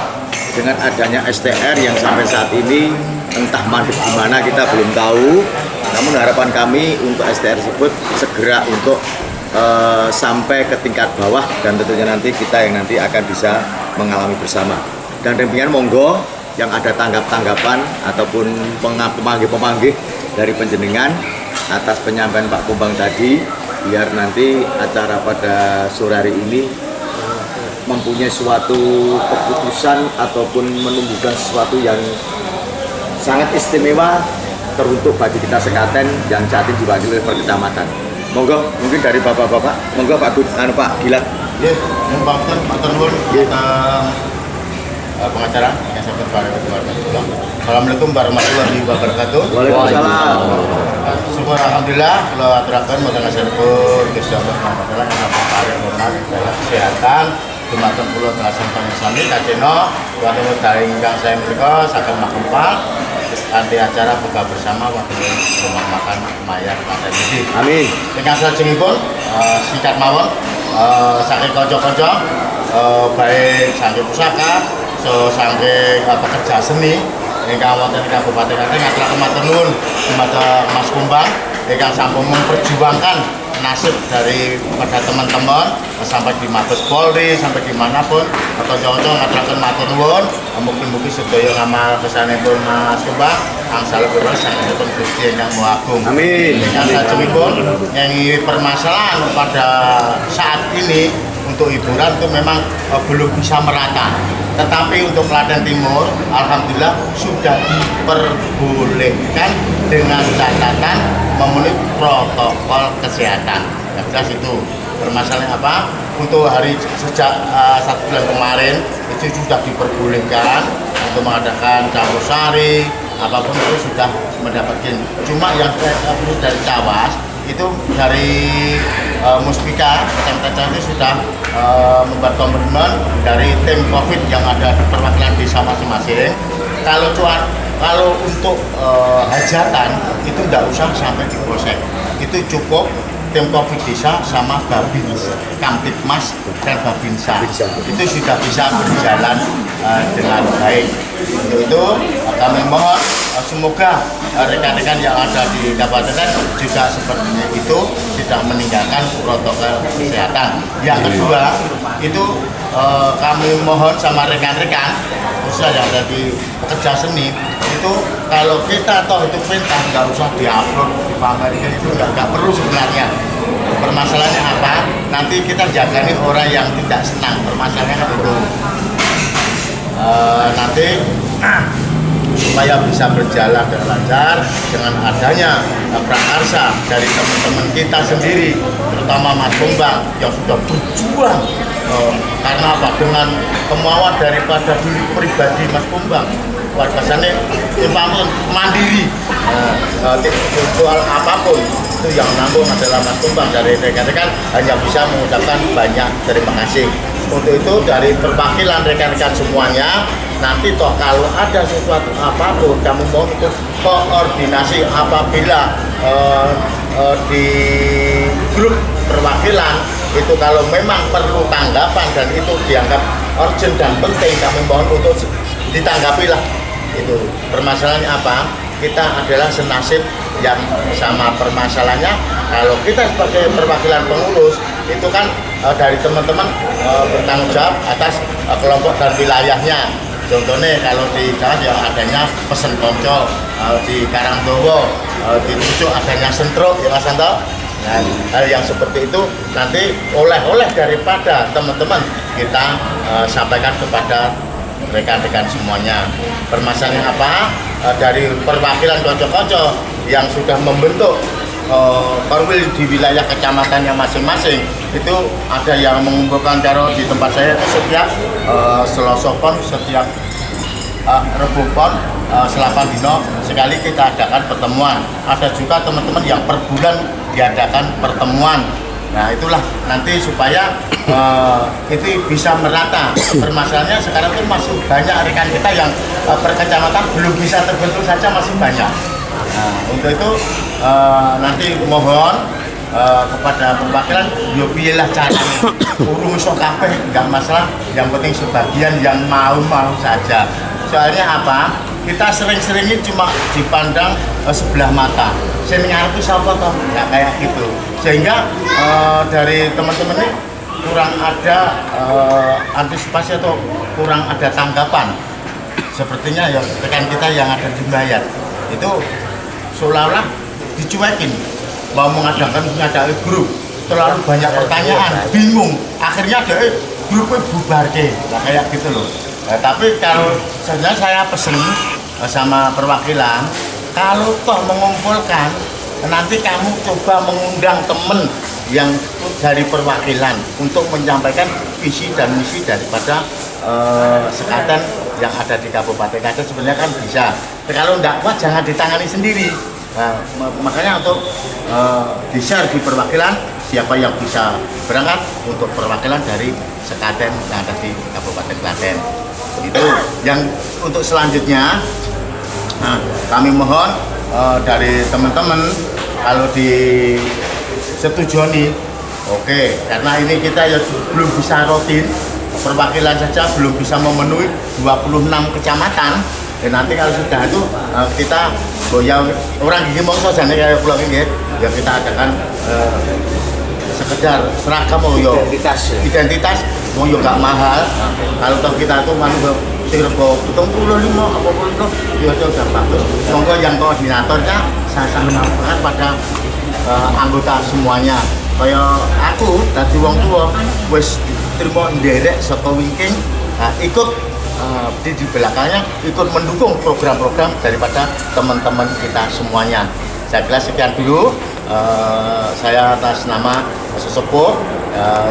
dengan adanya STR yang sampai saat ini entah mandek di mana kita belum tahu. Namun harapan kami untuk STR tersebut segera untuk sampai ke tingkat bawah, dan tentunya nanti kita yang nanti akan bisa mengalami bersama. Dan demikian monggo yang ada tanggap-tanggapan ataupun pemanggih-pemanggih dari penjenengan atas penyampaian Pak Kombang tadi, biar nanti acara pada sore hari ini mempunyai suatu keputusan ataupun menumbuhkan sesuatu yang sangat istimewa teruntuk bagi kita sekaten yang saat ini diwakili oleh perkecamatan. Monggo mungkin dari bapak-bapak, monggo Pak Pak Gilat. Ya, membangkitkan Pak Ternuwun pengacara yang sampai pada keluarga. Assalamualaikum warahmatullahi wabarakatuh. Waalaikumsalam. Syukur alhamdulillah kalau aturaken mboten ngasalipun Gusti Allah Subhanahu yang sampai paring hormat dalam kesehatan dumateng kula telasan panjenengan kacena wonten wekdal ingkang saya menika saged makempal kanthi acara buka bersama wonten rumah makan Maya Klaten iki. Amin. Ingkang salajengipun singkat mawon saking kanca-kanca baik saking pusaka saking pekerja seni ingkang wonten ing Kabupaten Klaten ngaturaken matur nuwun dumateng Mas Kombang ingkang sampun memperjuangkan nasib dari pada teman-teman sampai di Mabes Polri sampai dimanapun kanca-kanca ngaturaken matur nuwun. Mugi-mugi sedaya ngamal kesanipun Mas Kombang angsal kula sanesipun Gusti Ingkang Maha Agung. Amin. Ingkang salajengipun nyanyi permasalahan pada saat ini untuk hiburan itu memang belum bisa merata. Tetapi untuk Klaten Timur, alhamdulillah sudah diperbolehkan dengan catatan memenuhi protokol kesehatan. Yang jelas itu permasalahan apa? Untuk hari sejak 1 bulan kemarin itu sudah diperbolehkan untuk mengadakan campur sari, apapun itu sudah mendapatkan. Cuma yang perlu dari Cawas itu dari Muspika Kecamatan Cawas sudah membuat komitmen dari tim COVID yang ada di perwakilan desa masing-masing. Kalau untuk hajatan itu tidak usah sampai di polsek, itu cukup tim COVID desa sama Babins, Kamtipmas dan Babinsa itu sudah bisa berjalan dengan baik. Untuk itu kami mohon semoga rekan-rekan yang ada di kabupaten juga seperti itu tidak meninggalkan protokol kesehatan. Yang kedua itu kami mohon sama rekan-rekan khususnya yang ada di pekerja seni itu kalau kita toh itu perintah nggak usah diupload di pamerikan itu nggak perlu sebenarnya. Permasalahannya apa? Nanti kita jaga nih orang yang tidak senang. Permasalahannya kan itu nanti supaya bisa berjalan dengan lancar dengan adanya prakarsa dari teman-teman kita sendiri, terutama Mas Kombang yang sudah berjuang karena apa? Dengan kemauan daripada diri pribadi Mas Kombang, bahwasannya impamun mandiri soal apapun itu yang nanggung adalah Mas Kombang. Dari rekan-rekan hanya bisa mengucapkan banyak terima kasih. Untuk itu dari perwakilan rekan-rekan semuanya, nanti toh kalau ada sesuatu apapun kamu mau itu koordinasi apabila di grup perwakilan itu kalau memang perlu tanggapan dan itu dianggap urgent dan penting, kami mohon untuk ditanggapilah. Itu permasalahannya apa? Kita adalah senasib yang sama permasalahannya. Kalau kita sebagai perwakilan pengurus itu kan dari teman-teman bertanggung jawab atas kelompok dan wilayahnya. Contohnya kalau di Jawa ya adanya pesen konco, di Karangdowo, di Tujuk adanya sentruk ya Mas Santo. Nah, hal yang seperti itu nanti oleh-oleh daripada teman-teman kita sampaikan kepada rekan-rekan semuanya. Permasalahan apa? Dari perwakilan konco-konco yang sudah membentuk korwil di wilayah kecamatannya masing-masing, itu ada yang mengumpulkan taruh di tempat saya itu setiap Selasa Pon, setiap Rebo Pon, selapan dino sekali kita adakan pertemuan. Ada juga teman-teman yang per bulan diadakan pertemuan. Nah itulah nanti supaya itu bisa merata. Permasalahannya sekarang itu masih banyak rekan kita yang per kecamatan belum bisa terbentuk saja, masih banyak. Nah untuk itu nanti mohon kepada perwakilan, yo piyelah caranya urung iso kabeh enggak masalah, yang penting sebagian yang mau saja. Soalnya apa? Kita sering-seringnya cuma dipandang sebelah mata. Sing ngarep sapa to? Enggak kayak gitu. Sehingga dari teman-teman ini kurang ada antisipasi atau kurang ada tanggapan. Sepertinya ya rekan kita yang ada di Bayat itu seolah-olah dicuekin, mau mengadakan grup, terlalu banyak pertanyaan, bingung, akhirnya ada grupnya bubar nah kayak gitu loh. Nah, tapi kalau sebenarnya saya pesen sama perwakilan, kalau toh mengumpulkan, nanti kamu coba mengundang temen yang dari perwakilan untuk menyampaikan visi dan misi daripada sekaten yang ada di Kabupaten Klaten. Sebenarnya kan bisa. Kalau enggak kuat jangan ditangani sendiri. Nah, makanya untuk di-share di perwakilan siapa yang bisa berangkat untuk perwakilan dari sekaten yang ada di Kabupaten Klaten. Itu yang untuk selanjutnya kami mohon dari teman-teman kalau disetujui, oke, karena ini kita ya belum bisa rutin, perwakilan saja belum bisa memenuhi 26 kecamatan. Dan nanti kalau sudah itu kita goyang orang gigi mongso jane kayak pulau ini ya kita adakan sekedar seragam identitas mau yo gak mahal. Kalau toh kita tuh manu sing rego 75 apa pun ya sudah bagus. Monggo yang koordinatornya saya sampaikan pada anggota semuanya. Kayak aku dadi wong tua wis terima nderek saka wingking, ikut di belakangnya ikut mendukung program-program daripada teman-teman kita semuanya. Saya kira sekian dulu saya atas nama sesepuh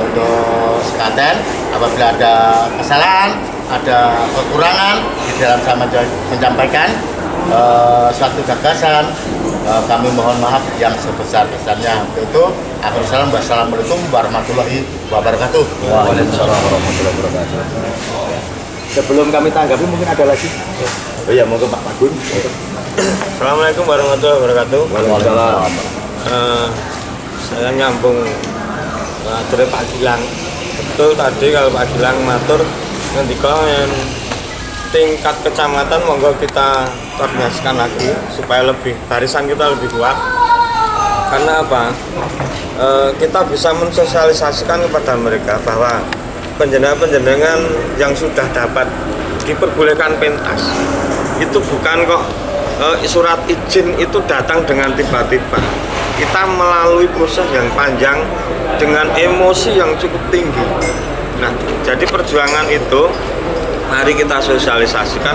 untuk sekaten. Apabila ada kesalahan, ada kekurangan di dalam saya menyampaikan suatu gagasan, kami mohon maaf yang sebesar-besarnya. Untuk itu, wassalamualaikum warahmatullahi wabarakatuh. Waalaikumsalam warahmatullahi wabarakatuh. Sebelum kami tanggapi mungkin ada lagi. Oh iya, monggo Pak Magun. Assalamualaikum warahmatullahi wabarakatuh. Waalaikumsalam. Saya nyambung dari Pak Gilang. Betul tadi kalau Pak Gilang matur ngendika yang tingkat kecamatan monggo kita koordinasikan lagi supaya lebih barisan kita lebih kuat. Karena apa? Kita bisa mensosialisasikan kepada mereka bahwa penjenengan yang sudah dapat diperbolehkan pentas itu bukan kok surat izin itu datang dengan tiba-tiba. Kita melalui proses yang panjang dengan emosi yang cukup tinggi. Nah, jadi perjuangan itu mari kita sosialisasikan,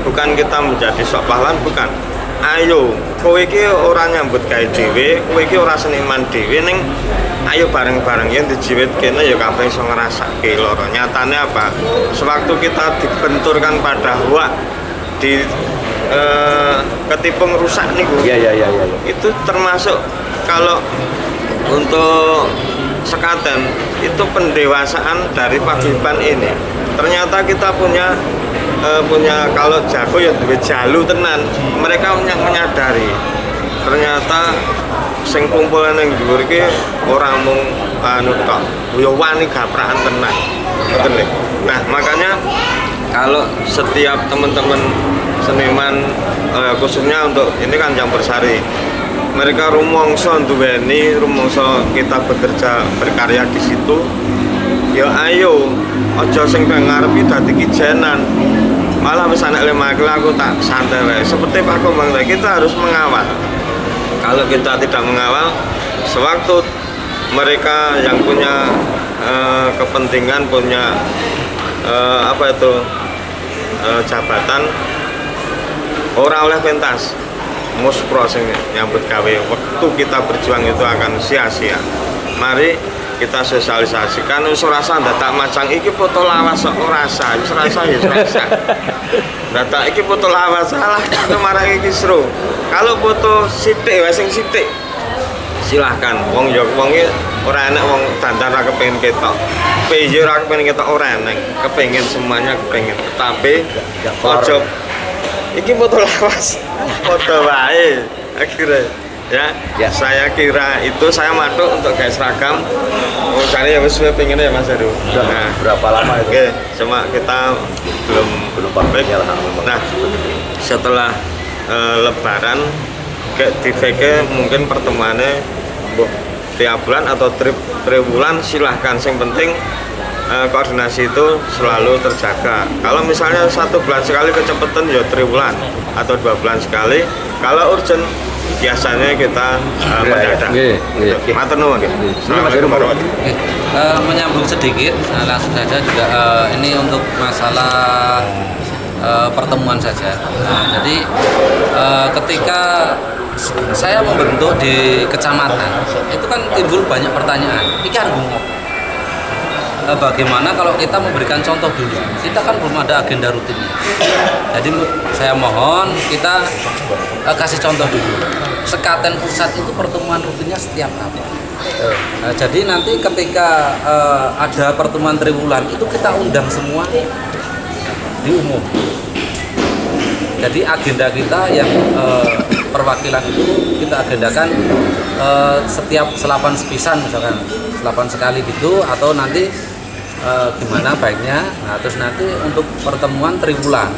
bukan kita menjadi sok pahlawan, bukan. Ayo, kowe iki ora nyambut gawe dhewe, kowe iki ora seniman dhewe ning ayo bareng-bareng yen dijiwit kene ya kabeh iso ngrasake loro. Nyatane apa? Sewaktu kita dibenturkan pada hawa di ketipung rusak niku. Iya. Itu termasuk kalau untuk sekaten itu pendewasaan dari paguyuban ini. Ternyata kita punya kalau jago ya duwe jalu tenan. Mereka menyadari ternyata sing kumpul ning dhuwur iki ora mung anu tok, yo wani gaprakan tenan. Ngoten lho. Nah, makanya kalau setiap teman-teman seniman khususnya untuk ini kan Campur Sari, mereka rumangsa duweni rumangsa kita bekerja berkarya di situ, ya ayo aja sing ngarepi dadi kijenan. Malah misalnya aku tak santai wae. Seperti Pak Kombang tadi, kita harus mengawal. Kalau kita tidak mengawal, sewaktu mereka yang punya kepentingan, punya jabatan, ora oleh pentas muspro sing nyambut gawe. Waktu kita berjuang itu akan sia-sia. Mari kita sosialisasikan, wis rasa ndatak macang iki foto lawas kok ora rasa, wis rasa ya rasa. Ndatak iki foto lawas salah itu marang iki seru. Kalau foto sithik wae sing sithik silahkan. Wong ya wonge ora enak wong dandan ra kepengin ketok. Piye ora kepengin ketok ora enak. Kepengin semuanya kepengin. Tapi ojo iki foto lawas. Foto wae akhirnya. Ya, saya kira itu saya matuk untuk guys seragam. Oh, cari ya wis pengen ya Mas Heru. Nah, berapa lama itu? Oke, cuma kita belum pamit. Nah, setelah Lebaran ke TVK mungkin pertemuannya tiap bulan atau triwulan silahkan. Yang penting koordinasi itu selalu terjaga. Kalau misalnya 1 bulan sekali kecepatan ya triwulan atau 2 bulan sekali. Kalau urgent biasanya kita mendadak. Matur nuwun. Assalamualaikum warahmatullahi wabarakatuh. Menyambung sedikit, langsung saja juga ini untuk masalah pertemuan saja. Nah, jadi ketika saya membentuk di kecamatan, itu kan timbul banyak pertanyaan. Iki arep bagaimana kalau kita memberikan contoh dulu? Kita kan belum ada agenda rutinnya. Jadi saya mohon kita kasih contoh dulu. Sekaten Pusat itu pertemuan rutinnya setiap kapan? Nah, jadi nanti ketika ada pertemuan triwulan itu kita undang semua di umum. Jadi agenda kita yang perwakilan itu kita agendakan setiap selapan sepisan misalkan 8 sekali gitu, atau nanti gimana baiknya. Nah, terus nanti untuk pertemuan triwulan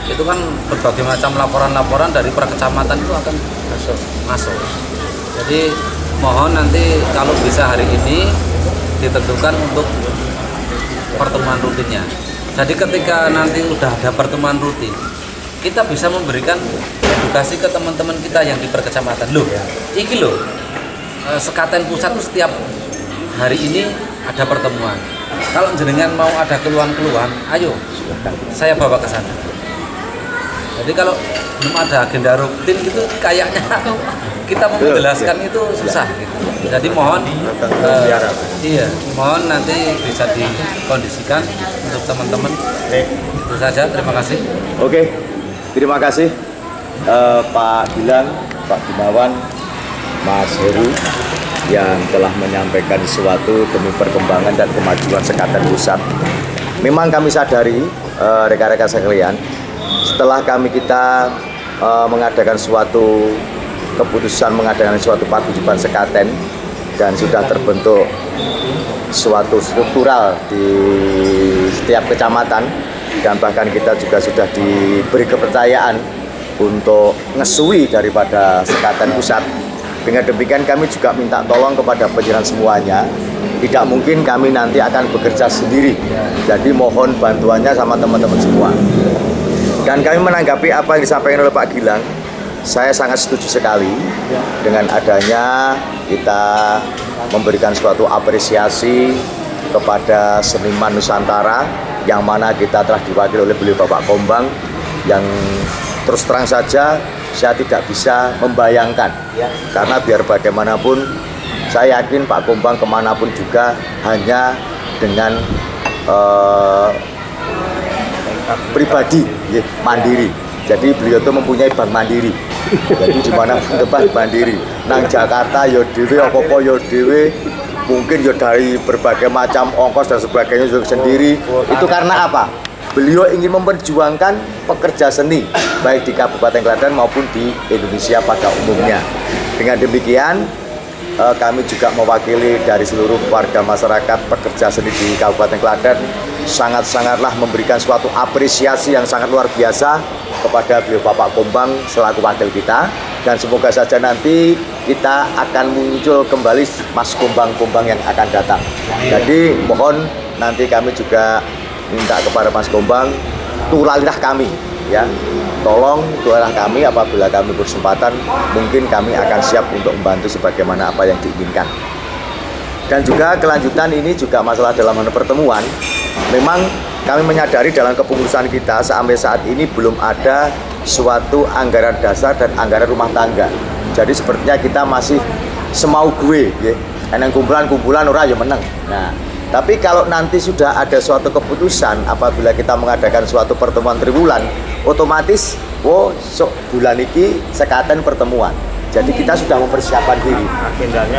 itu kan berbagai macam laporan-laporan dari per kecamatan itu akan masuk. Jadi mohon nanti kalau bisa hari ini ditentukan untuk pertemuan rutinnya. Jadi ketika nanti udah ada pertemuan rutin, kita bisa memberikan edukasi ke teman-teman kita yang di per kecamatan. Loh, iki loh, Sekaten Pusat itu setiap hari ini ada pertemuan. Kalau jenengan mau ada keluhan-keluhan, ayo saya bawa ke sana. Jadi kalau belum ada agenda rutin gitu, kayaknya kita mau menjelaskan itu susah gitu. Jadi mohon mohon nanti bisa dikondisikan untuk teman-teman. Itu saja, terima kasih. Oke, terima kasih Pak Gilang, Pak Gunawan, Mas Heru yang telah menyampaikan sesuatu demi perkembangan dan kemajuan Sekaten Pusat. Memang kami sadari rekan-rekan sekalian, setelah kita mengadakan suatu keputusan mengadakan suatu paguyuban sekaten dan sudah terbentuk suatu struktural di setiap kecamatan, dan bahkan kita juga sudah diberi kepercayaan untuk ngesui daripada Sekaten Pusat. Dengan demikian kami juga minta tolong kepada penjelasan semuanya. Tidak mungkin kami nanti akan bekerja sendiri. Jadi mohon bantuannya sama teman-teman semua. Dan kami menanggapi apa yang disampaikan oleh Pak Gilang. Saya sangat setuju sekali dengan adanya kita memberikan suatu apresiasi kepada seniman Nusantara, yang mana kita telah diwakili oleh beliau Bapak Kombang, yang terus terang saja saya tidak bisa membayangkan, karena biar bagaimanapun saya yakin Pak Kombang kemanapun juga hanya dengan pribadi mandiri. Jadi beliau itu mempunyai bank mandiri. Jadi di mana tempat mandiri, nang Jakarta yo dhewe, apa-apa yo dhewe, mungkin yo dari berbagai macam ongkos dan sebagainya juga sendiri. Itu karena apa? Beliau ingin memperjuangkan pekerja seni baik di Kabupaten Klaten maupun di Indonesia pada umumnya. Dengan demikian kami juga mewakili dari seluruh warga masyarakat pekerja seni di Kabupaten Klaten sangat-sangatlah memberikan suatu apresiasi yang sangat luar biasa kepada beliau Bapak Kombang selaku wakil kita, dan semoga saja nanti kita akan muncul kembali Mas Kombang-Kombang yang akan datang. Jadi mohon nanti kami juga minta kepada Mas Kombang, tulanglah kami ya, tolong tulanglah kami apabila kami berkesempatan, mungkin kami akan siap untuk membantu sebagaimana apa yang diinginkan. Dan juga kelanjutan ini juga masalah dalam hal pertemuan, memang kami menyadari dalam kepengurusan kita sampai saat ini belum ada suatu anggaran dasar dan anggaran rumah tangga. Jadi sepertinya kita masih semau gue ya, yang kumpulan-kumpulan orang yang menang. Nah, tapi kalau nanti sudah ada suatu keputusan apabila kita mengadakan suatu pertemuan triwulan, otomatis bulan ini sekaten pertemuan. Jadi kita sudah mempersiapkan diri.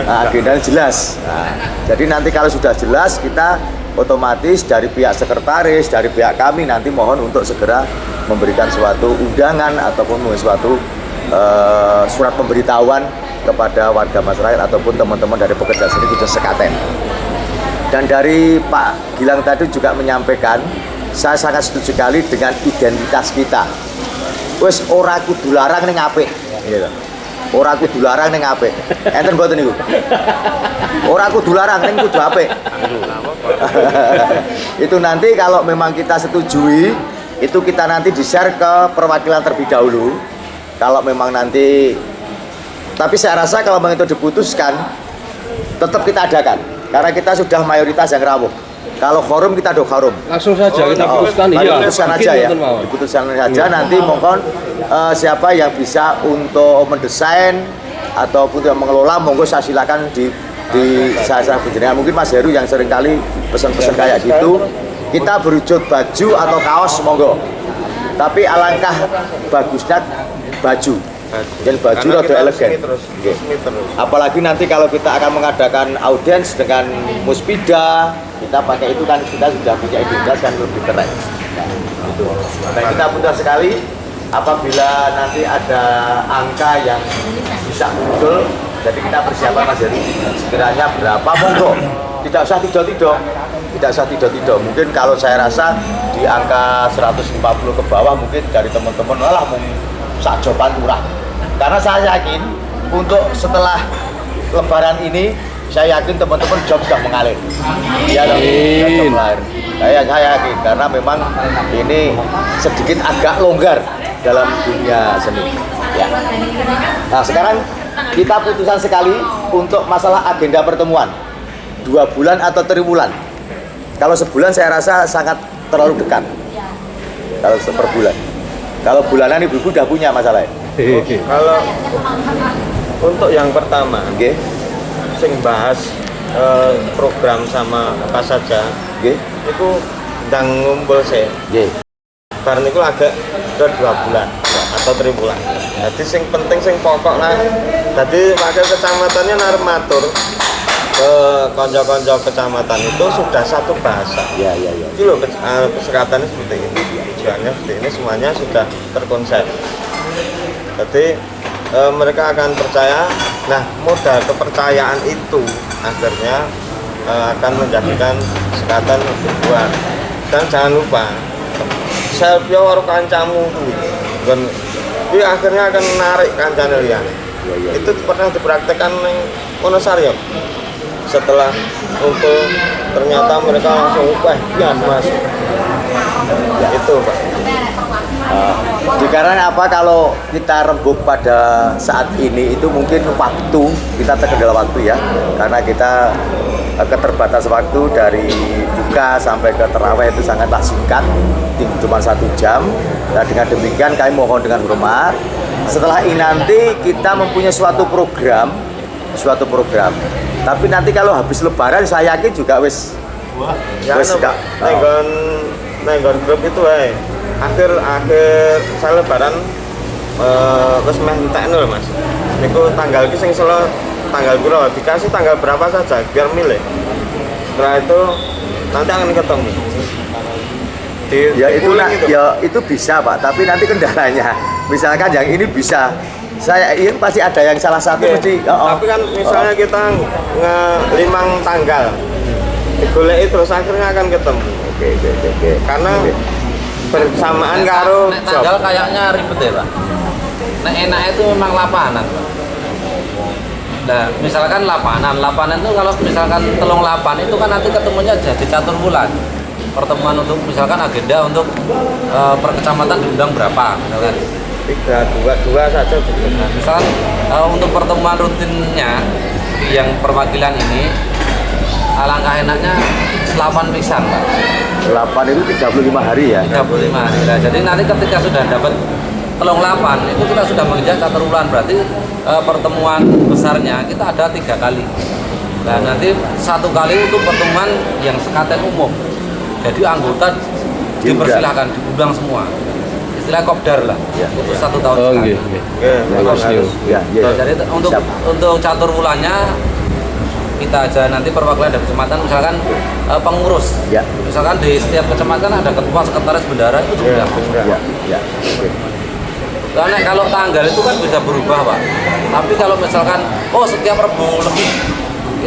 Agendanya jelas. Nah, jadi nanti kalau sudah jelas, kita otomatis dari pihak sekretaris, dari pihak kami nanti mohon untuk segera memberikan suatu undangan ataupun suatu surat pemberitahuan kepada warga masyarakat ataupun teman-teman dari pekerja seni khusus sekaten. Dan dari Pak Gilang tadi juga menyampaikan, saya sangat setuju sekali dengan identitas kita. Wes ora kudu larang ning apik. Gitu. Ora kudu larang ning apik. Enten mboten niku? Ora kudu larang ning kudu apik. Itu nanti kalau memang kita setujui, itu kita nanti di-share ke perwakilan terlebih dahulu. Kalau memang nanti, tapi saya rasa kalau memang itu diputuskan, tetap kita adakan. Karena kita sudah mayoritas yang rawuh. Kalau forum kita do forum. Langsung saja kita putuskan iya. Diputuskan aja ya. Diputuskan saja nanti mohon siapa yang bisa untuk mendesain ataupun yang mengelola, monggo saya silakan di saya berjenengan. Mungkin Mas Heru yang seringkali pesan-pesan kayak gitu. Kita berwujud baju atau kaos monggo. Tapi alangkah bagusnya baju. Dan baju rada elegan. Apalagi nanti kalau kita akan mengadakan audiens dengan muspida, kita pakai itu kan kita sudah punya identitas kan lebih keren. Nah, gitu. Dan kita mudah sekali apabila nanti ada angka yang bisa muncul, jadi kita persiapan Mas Heri. Sekiranya berapa monggo. Tidak usah tidak. Tidak usah tidak. Mungkin kalau saya rasa di angka 150 ke bawah mungkin dari teman-teman malah mau sakjopan murah. Karena saya yakin untuk setelah Lebaran ini, saya yakin teman-teman job sudah mengalir. Ya, job mengalir. Saya yakin karena memang ini sedikit agak longgar dalam dunia seni. Ya. Nah sekarang kita putusan sekali untuk masalah agenda pertemuan 2 bulan atau triwulan. Kalau sebulan saya rasa sangat terlalu dekat. Kalau seperbulan. Kalau bulanan ibu-ibu udah punya masalahnya. Kalau untuk yang pertama, sing bahas program sama apa saja, itu ndang ngumpul sih. Bareng itu agak ke 2 bulan atau triwulan. Jadi sing penting sing pokok lah. Jadi wakil kecamatannya narmatur ke konco-konco kecamatan itu sudah satu bahasa. Iya. Itu loh kesekatannya seperti ini. Tujuannya seperti ini, semuanya sudah terkonsep. Jadi mereka akan percaya. Nah, modal kepercayaan itu akhirnya akan menjadikan sekatan lebih kuat. Dan jangan lupa, selfie karo kancamu kuwi akhirnya akan menarik kancane liyane. Itu pernah dipraktekkan ning Wonosari. Setelah ngumpul ternyata mereka langsung ya masuk. Itu Pak. Karena apa, kalau kita rembuk pada saat ini itu mungkin waktu kita terkendala waktu ya, karena kita keterbatas waktu dari buka sampai ke terawih itu sangatlah singkat, cuma 1 jam. Nah dengan demikian kami mohon dengan hormat, setelah ini nanti kita mempunyai suatu program. Tapi nanti kalau habis Lebaran saya yakin juga wis enggak nenggon grup itu akhir saya Lebaran wis meh entekno lho Mas. Niku tanggal ki sing selo tanggal piro dikasih tanggal berapa saja biar milih. Setelah itu nanti akan ketemu. Ya itu bisa Pak, tapi nanti kendalanya misalkan yang ini bisa Saya iya pasti ada yang salah satu mesti. Tapi kan misalnya kita ngelimang tanggal, digoleki terus akhirnya akan ketemu. Oke. Karena bersamaan karo Nek tanggal kayaknya ribet ya Pak. Nek enaknya itu memang lapanan Pak. Nah misalkan lapanan itu kalau misalkan telung lapan itu kan nanti ketemunya jadi catur bulan. Pertemuan untuk misalkan agenda untuk per kecamatan diundang berapa misalkan. 3, 2 saja cukup. Nah, misalkan untuk pertemuan rutinnya yang perwakilan ini alangkah enaknya 8 pisan Pak. 8 itu 35 hari ya. 35 hari. Nah, jadi nanti ketika sudah dapat telung 8 itu kita sudah menginjak catur bulan, berarti pertemuan besarnya kita ada 3 kali. Nah nanti 1 kali untuk pertemuan yang sekaten umum. Jadi anggota dipersilahkan diundang semua. Istilah kopdar lah. Ya, untuk ya. 1 tahun sekali. Ya. Jadi untuk catur bulannya kita aja nanti perwakilan dari kecamatan misalkan pengurus. Ya. Misalkan di setiap kecamatan ada ketua sekretaris bendara itu juga. Ya. Oke. Karena kalau tanggal itu kan bisa berubah Pak. Tapi kalau misalkan setiap Rebu lebih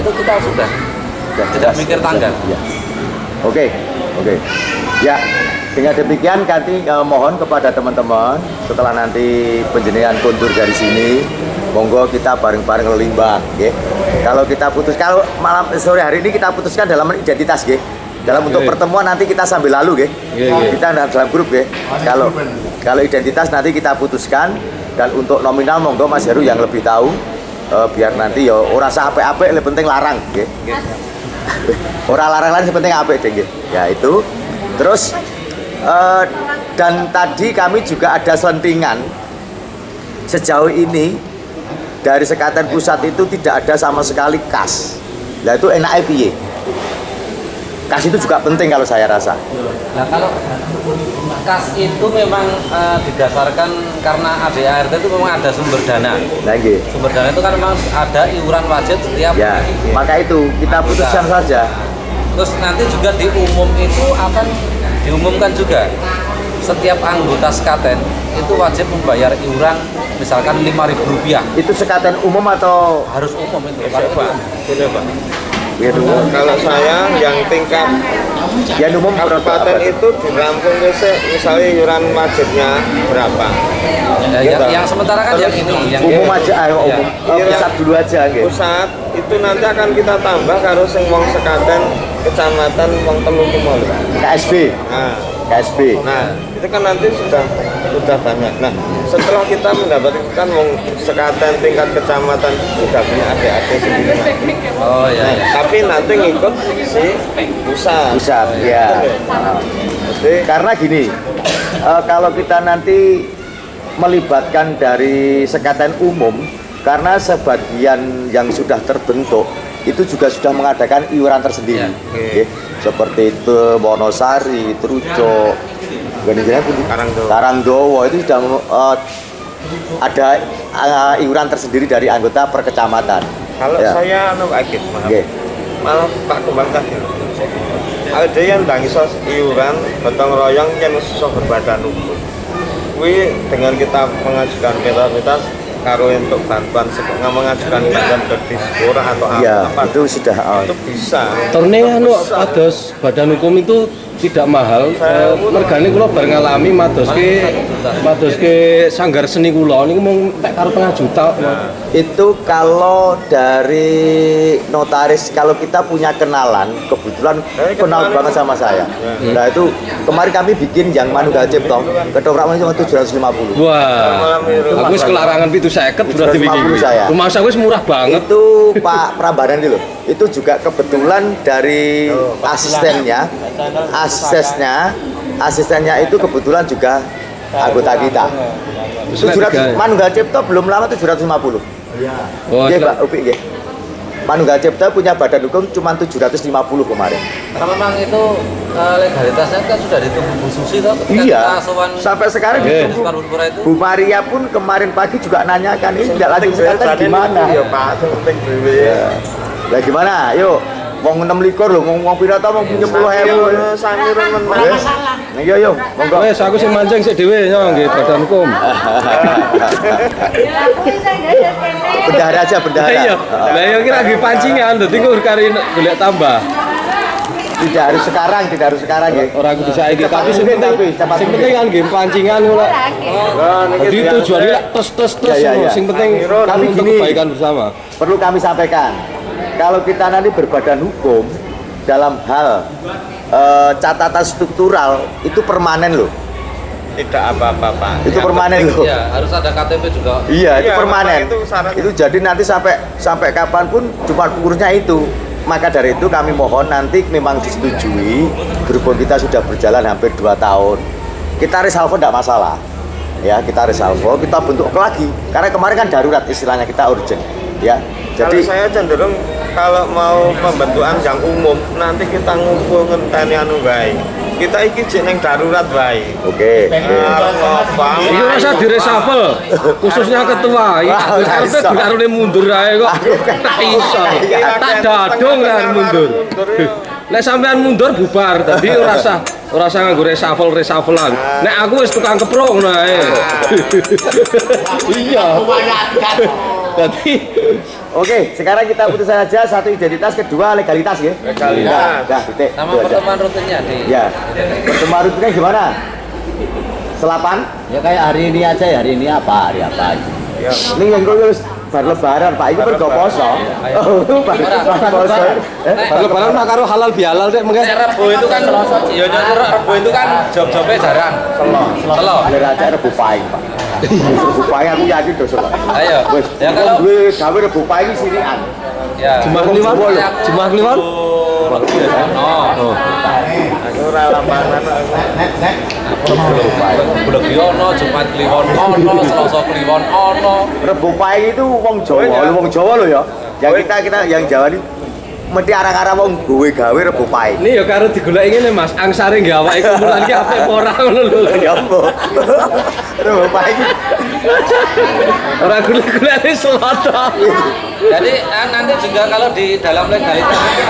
itu kita sudah tidak mikir tanggal. Ya. Oke. Ya, dengan demikian kami mohon kepada teman-teman setelah nanti penjenengan kontur dari sini, monggo kita bareng-bareng limbang, nggih. Kalau kita kalau sore hari ini kita putuskan dalam identitas, nggih. Dalam untuk pertemuan nanti kita sambil lalu, nggih. Kita dalam grup, nggih. Kalau identitas nanti kita putuskan, dan untuk nominal monggo Mas Heru yang lebih tahu, biar nanti ya ora sah apik-apik, lebih penting larang, nggih. Ora larang-larang sepenting apik, nggih. Ya itu. Terus dan tadi kami juga ada selentingan sejauh ini dari Sekaten Pusat itu tidak ada sama sekali kas. Nah itu enaknya piye? Kas itu juga penting kalau saya rasa. Nah kalau kas itu memang didasarkan karena ADART itu memang ada sumber dana. Nah, gitu. Sumber dana itu kan memang ada iuran wajib setiap. Ya, maka itu kita putuskan saja. Terus nanti juga di umum itu akan diumumkan juga setiap anggota Sekaten itu wajib membayar iuran misalkan Rp5.000. Itu Sekaten umum atau harus umum itu? Pak. Ya, kalau saya yang tingkat umum kabupaten itu dirampung misalnya iuran wajibnya berapa? Yang sementara kan yang ini, yang umum aja, umum. Pusat dulu aja, gitu. Pusat itu nanti akan kita tambah kalau sing wong Sekaten kecamatan wong Teluk Kumol. KSB. KSB. Nah, itu kan nanti sudah banyak. Nah, setelah kita mendapatkan wong Sekaten tingkat kecamatan sudah punya adik-adik sendiri. Oh iya. Tapi nanti ngikut si pusat. Ya. Jadi, karena gini, kalau kita nanti melibatkan dari Sekaten umum, karena sebagian yang sudah terbentuk itu juga sudah mengadakan iuran tersendiri. Seperti itu Wonosari, Trucuk, Karangdowo itu sudah ada iuran tersendiri dari anggota per kecamatan. Kalau saya agit malah Pak Kumbang tadi ada yang iso iuran gotong royong yang susah berbadan hukum. Dengan kita mengajukan prioritas karo untuk bantuan mengajukan bantuan ke dispora atau apa itu sudah itu bisa. Turne ados badan hukum itu tidak mahal. Mergane kula bar ngalami madoske sanggar seni kula niku mung tek karo 0,5 juta. Itu kalau dari notaris, kalau kita punya kenalan, kebetulan kenal banget sama saya. Nah itu kemarin kami bikin yang Manunggal Cipto, ketoprak cuma 750. Wah, aku wis kelarangan 750 berarti bikin. Rumah saya wis murah banget. Itu Pak Prambanan itu loh. Itu juga kebetulan dari asistennya itu kebetulan juga anggota kita. 700 Manunggal Cipto belum lama 750. Iya, Pak Upi, nggih. Manunggal Cipto punya badan hukum cuma 750 kemarin. Karena memang itu legalitasnya kan sudah ditunggu Bu Susi toh. Iya. Sampai sekarang ditunggu. Bu Maria pun kemarin pagi juga nanyakan ini tidak lanjut Sekaten gimana? Iya Pak, penting dhewe. Lah gimana? Yuk, Wong 6 lho, wong pira ta wong 10.000. Sangiran men. Ora masalah. Iya yo, monggo. Wes aku sing mancing sik dhewe yo nggih badan hukum. Bendahara aja, bendahara. Iya. Lah yo kira nggih pancingan dadi kok kari golek tambah. Tidak harus sekarang ya. Ora kudu saiki tapi sing penting kan nggih pancingan ngono. Jadi tujuannya lah tes sing penting Tapi untuk gini, kebaikan bersama. perlu kami sampaikan, kalau kita nanti berbadan hukum dalam hal catatan struktural itu permanen loh. Tidak apa-apa, Pak. Itu permanen loh. Iya, harus ada KTP juga. Iya, itu Iya, permanen. memang itu syaratnya. Itu jadi nanti sampai kapanpun cuma umurnya itu. Maka dari itu kami mohon nanti memang disetujui, berhubung kita sudah berjalan hampir 2 tahun. Kita resalvo tidak masalah. Ya, kita resalvo, kita bentuk lagi. Karena kemarin kan darurat istilahnya, kita urgent. Ya. Jadi Jadi saya cenderung kalau mau pembentukan yang umum nanti kita ngumpul ngenteni anu bae. Kita iki jeneng darurat bae. oke. Iki rasa direshuffle khususnya ketua. Iki Wah, ora karpet iso. garune mundur ae kok. Tak iso. Tak dadung lah mundur. Nek sampean mundur bubar, dadi ora usah nganggo reshuffle-reshufflean. Nek aku wis tukang keprok ngono ae. Iya. Dadi Oke, sekarang kita putuskan saja satu identitas, kedua legalitas ya. Legalitas. Dah, titik. Nama Itu aja. pertemuan rutinnya di Ya. Pertemuan rutinnya gimana? Selapan? Ya kayak hari ini aja ya, hari ini apa Ya. Ini yang gue harus bar lebaran, Pak. Ini kan gak poso. Oh, bar poso. bar lebaran mah karo halal bihalal dek mengke. Nek Rebo itu kan ya Rebo itu kan job-jobnya jarang. Selo. Ada raja Rebu Pahing, Pak. Rebu Pahing aku yakin do selo. Ayo. Wes, Ya kalau gue gawe Rebu Pahing sinian. ya Jumat Kliwon. Jumat Kliwon. oh. Aku ora lapangan. Blok ono, Jumat Kliwon ono, Selasa Kliwon ono. Rebu Pahing itu wong Jawa lho ya. Yang kita yang Jawa ini mesti arah-arah wong gawe Rebu Pahing. Ini ya karo digoleki ngene Mas, angsare nggih awake kumpulan ki apik apa ora ngono lho. Ya apa? Rebu Pahing. Ora golek-goleki seloto. Jadi nanti juga kalau di dalam legalitas itu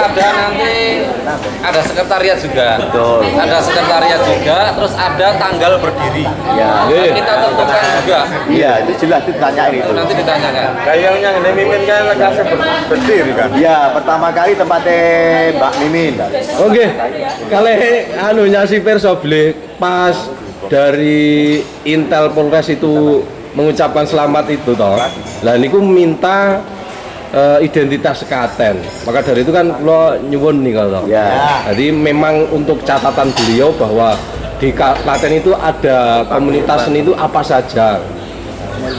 ada sekretariat juga. Betul. Ada sekretariat juga, terus ada tanggal berdiri. Ya. Nah, kita tentukan juga. Iya, itu jelas ditanyain itu. Nanti ditanyakan. Kayaknya yang mimin kan lekase berdiri kan. Ya, pertama kali tempatnya Mbak Mimin. Oke. Kali anu nyasi persoblik pas dari Intel Polres itu mengucapkan selamat itu toh. Lah niku minta identitas sekaten. Maka dari itu kan lo nyuwun nih kalau. Ya. Jadi memang untuk catatan beliau bahwa di Klaten itu ada komunitas seni itu apa saja.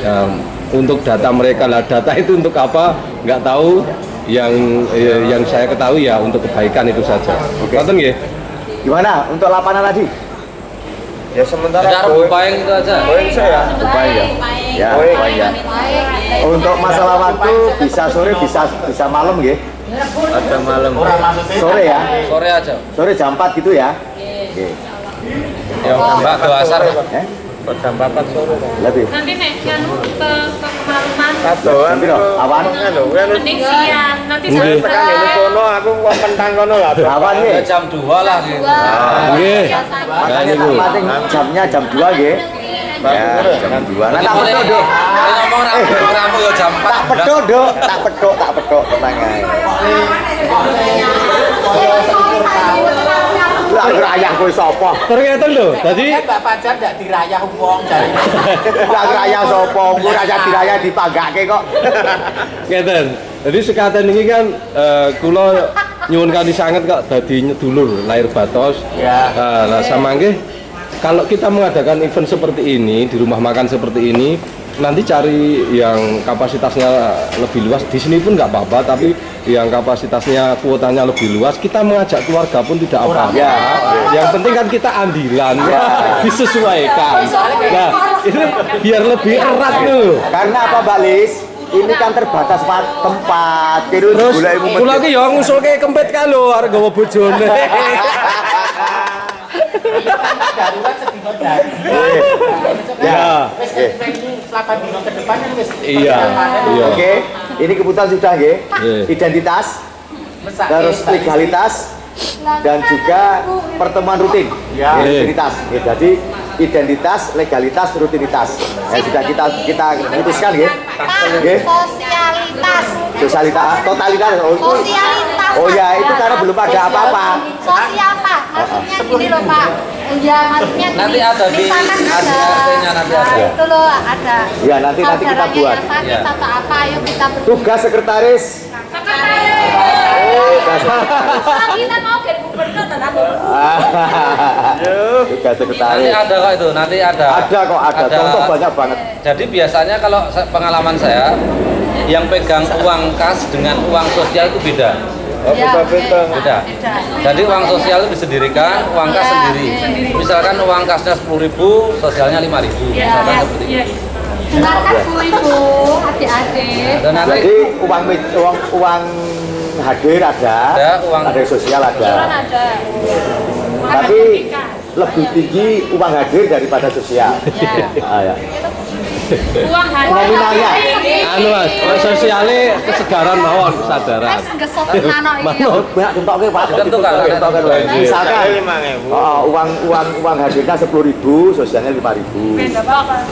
Ya, untuk data mereka lah, data itu untuk apa nggak tahu. Yang saya ketahui ya untuk kebaikan itu saja. Oke. Nonton nggih? Gimana untuk lapangan tadi? Ya sementara Ada Boeing- Rebo itu aja. Boeing saya. Baik ya. Ya, Baik. baik ya. Untuk masalah waktu bisa sore bisa malam nggih. Ada malam. Sore ya. Sore aja. Sore jam 4 gitu ya. Oke. Ya, Mbak Doasar. Eh? Jam 4 sore. Lebih. Nanti nek nganu ke rumah-rumah Kadoan Piro? Awan? mending siang nanti Oke. tekan ngene kono aku wong pentang kono lah. Awan Ya, nggih. jam 2 lah gitu. Nggih. Makanya niku. tak pating jamnya jam 2 nggih. Ya, jam 2. Nah, tak Boleh. pedok, Dok. Ini ngomong ramu ya jam 4. Tak pedok, Dok. Tak pedok tenang ae. Lah ayah kowe sapa? Ternyata lho, tadi Mbak Fajar ndak dirayah wong jare. Lah raya sapa? Kowe raya diraya dipanggake kok. ngeten. Jadi sekaten ini kan kula nyuwun kali sanget kok dadi nyedulur lahir batos. Ya. Nah, sama nggih kalau kita mengadakan event seperti ini di rumah makan seperti ini nanti cari yang kapasitasnya lebih luas di sini pun nggak apa-apa tapi yang kapasitasnya kuotanya lebih luas kita mengajak keluarga pun tidak apa-apa Ya. yang penting kan kita andilan disesuaikan nah ini biar lebih erat tuh Karena apa, Mbak Lis? Ini kan terbatas tempat. Terus kula ki ya ngusulke kempet ka lho arep gawa bojone Darurat sedino dan. ya Wis ini 8 dino ke depan kan wis. iya iya Oke, ini keputusan sudah nggih. Iya. Identitas terus legalitas, dan juga pertemuan rutin. Rutinitas. Ya, jadi identitas, legalitas, rutinitas. Ya, sudah kita putuskan ya. Sosialitas. Sosialitas, totalitas. Sosialitas. Oh ya, itu karena belum ada apa-apa. Sosial Pak, maksudnya gini loh Pak. Ya maksudnya gini, Nanti ada di misalkan ada, ADRT-nya nanti nah, ada. itu loh ada. Ya, nanti kita saudaranya buat. yang sakit Ya. atau apa, ayo kita Tugas sekretaris. kita mau jadi gubernur dan aku. Tugas Nanti sekretaris. ada kok itu, nanti ada. Ada kok, ada. Contoh banyak banget. Jadi biasanya kalau pengalaman saya, yang pegang uang kas dengan uang sosial itu beda. Beda. Jadi uang sosial itu disendirikan, uang kas sendiri. Misalkan uang kasnya 10.000, sosialnya 5.000. Misalkan seperti itu. Dengarkan 10.000 adik-adik. Dan nanti Jadi uang hadir ada, uang ada sosial ada. Ada. Tapi lebih tinggi uang hadir daripada sosial. Ya. Uang Nominalnya. Anu Mas, sosialnya kesegaran mawon kesadaran. Gesot anak iki. Banyak contohnya Pak. Ditentukan. Misalkan uang hadirnya 10.000, sosialnya 5.000.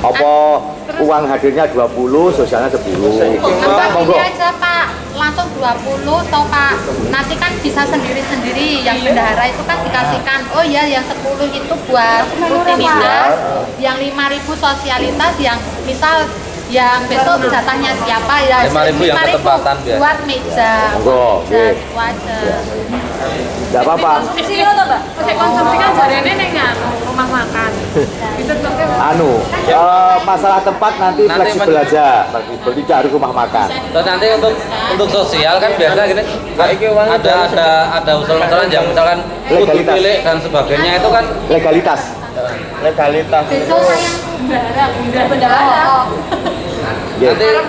Apa uang hadirnya 20, sosialnya 10. Apa Monggo. gini aja Pak, langsung 20 toh Pak. Nanti kan bisa sendiri-sendiri, yang bendahara itu kan dikasihkan. Oh ya, yang 10 itu buat rutinitas, yang 5.000 sosialitas, yang misal yang besok jatahnya siapa ya 5.000 yang ketempatan biasa. buat meja. Monggo, Meja nggih. itu aja. Enggak apa-apa. Konsumsi itu Mbak. Konsumsi kan jarene ning rumah makan. Itu tuh Masalah tempat nanti fleksibel men- aja. Fleksibel tidak harus rumah makan. terus nanti untuk sosial kan biasanya gini, ada usul-usulan yang misalkan kudu Legalitas. pilih dan sebagainya itu kan Legalitas. Itu kayak bendahara.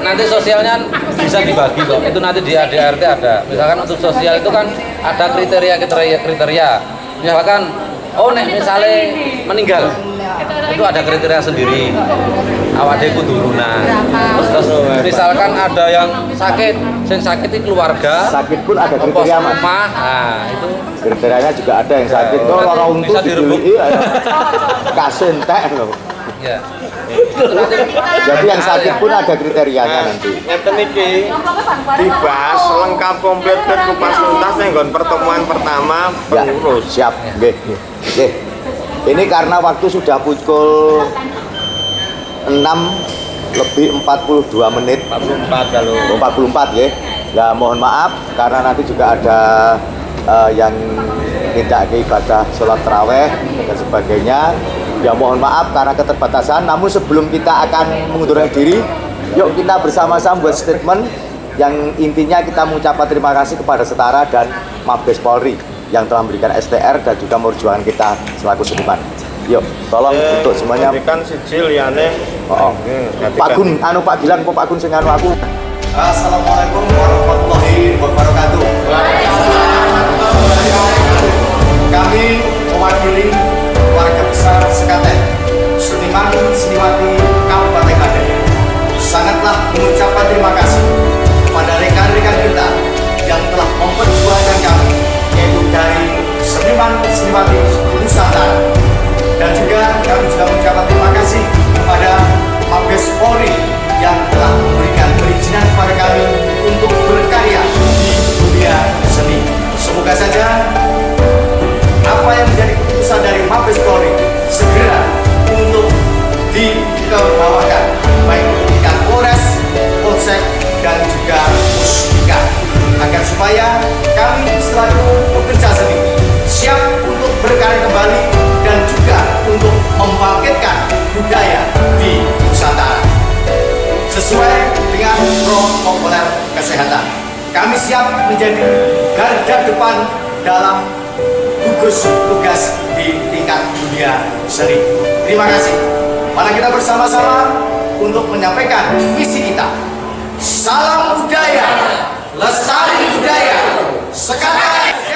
nanti sosialnya bisa dibagi kok. Itu nanti di ADRT ada. Misalkan untuk sosial itu kan ada kriteria. Misalkan misalnya meninggal itu ada kriteria sendiri. Awake kudu lunas. Terus misalkan ada yang sakit, yang sakit itu keluarga. Sakit pun ada ongkos kriteria Mas. rumah. Nah, itu Kriterianya juga ada yang sakit. Kalau Nanti orang bisa direbut. kasih entek loh. ya. Jadi yang sakit pun ada kriterianya nanti. Ngeten iki dibahas lengkap komplit dan kupas tuntas ning nggon pertemuan pertama Ya, pengurus. siap. Nggih. Nggih. Ini karena waktu sudah pukul 6:42 menit. 44 kalau 44 ya. Ya mohon maaf karena nanti juga ada yang tidak ibadah sholat taraweh dan sebagainya. Ya mohon maaf karena keterbatasan. Namun sebelum kita akan mengundurkan diri, yuk kita bersama-sama buat statement yang intinya kita mengucapkan terima kasih kepada Setara dan Mabes Polri yang telah memberikan STR dan juga merjuangan kita selaku seniman. Yuk, tolong untuk semuanya. kan siji liyane. Oh, Pak Gun, Pak Gilang, Pak Gun sing anu aku. Assalamualaikum warahmatullahi wabarakatuh. Kami mewakili warga besar Sekaten, seniman seniwati Kabupaten Klaten, sangatlah mengucapkan terima kasih kepada rekan-rekan kita yang telah memperjuangkan kami, yaitu dari seniman seniwati Nusantara. Dan juga kami juga mengucapkan terima kasih kepada Mabes Polri yang telah memberikan perizinan kepada kami untuk berkarya di dunia seni. Semoga saja apa yang menjadi keputusan dari Mabes Polri segera untuk dikebawakan baik di tingkat Polres, Polsek dan juga Puspika agar supaya kami selaku pekerja seni siap untuk berkarya kembali dan juga untuk membangkitkan budaya di Nusantara sesuai dengan protokol kesehatan. Kami siap menjadi garda depan dalam gugus tugas di tingkat dunia seni. Terima kasih. Mari kita bersama-sama untuk menyampaikan visi kita. Salam budaya, lestari budaya, Sekaten.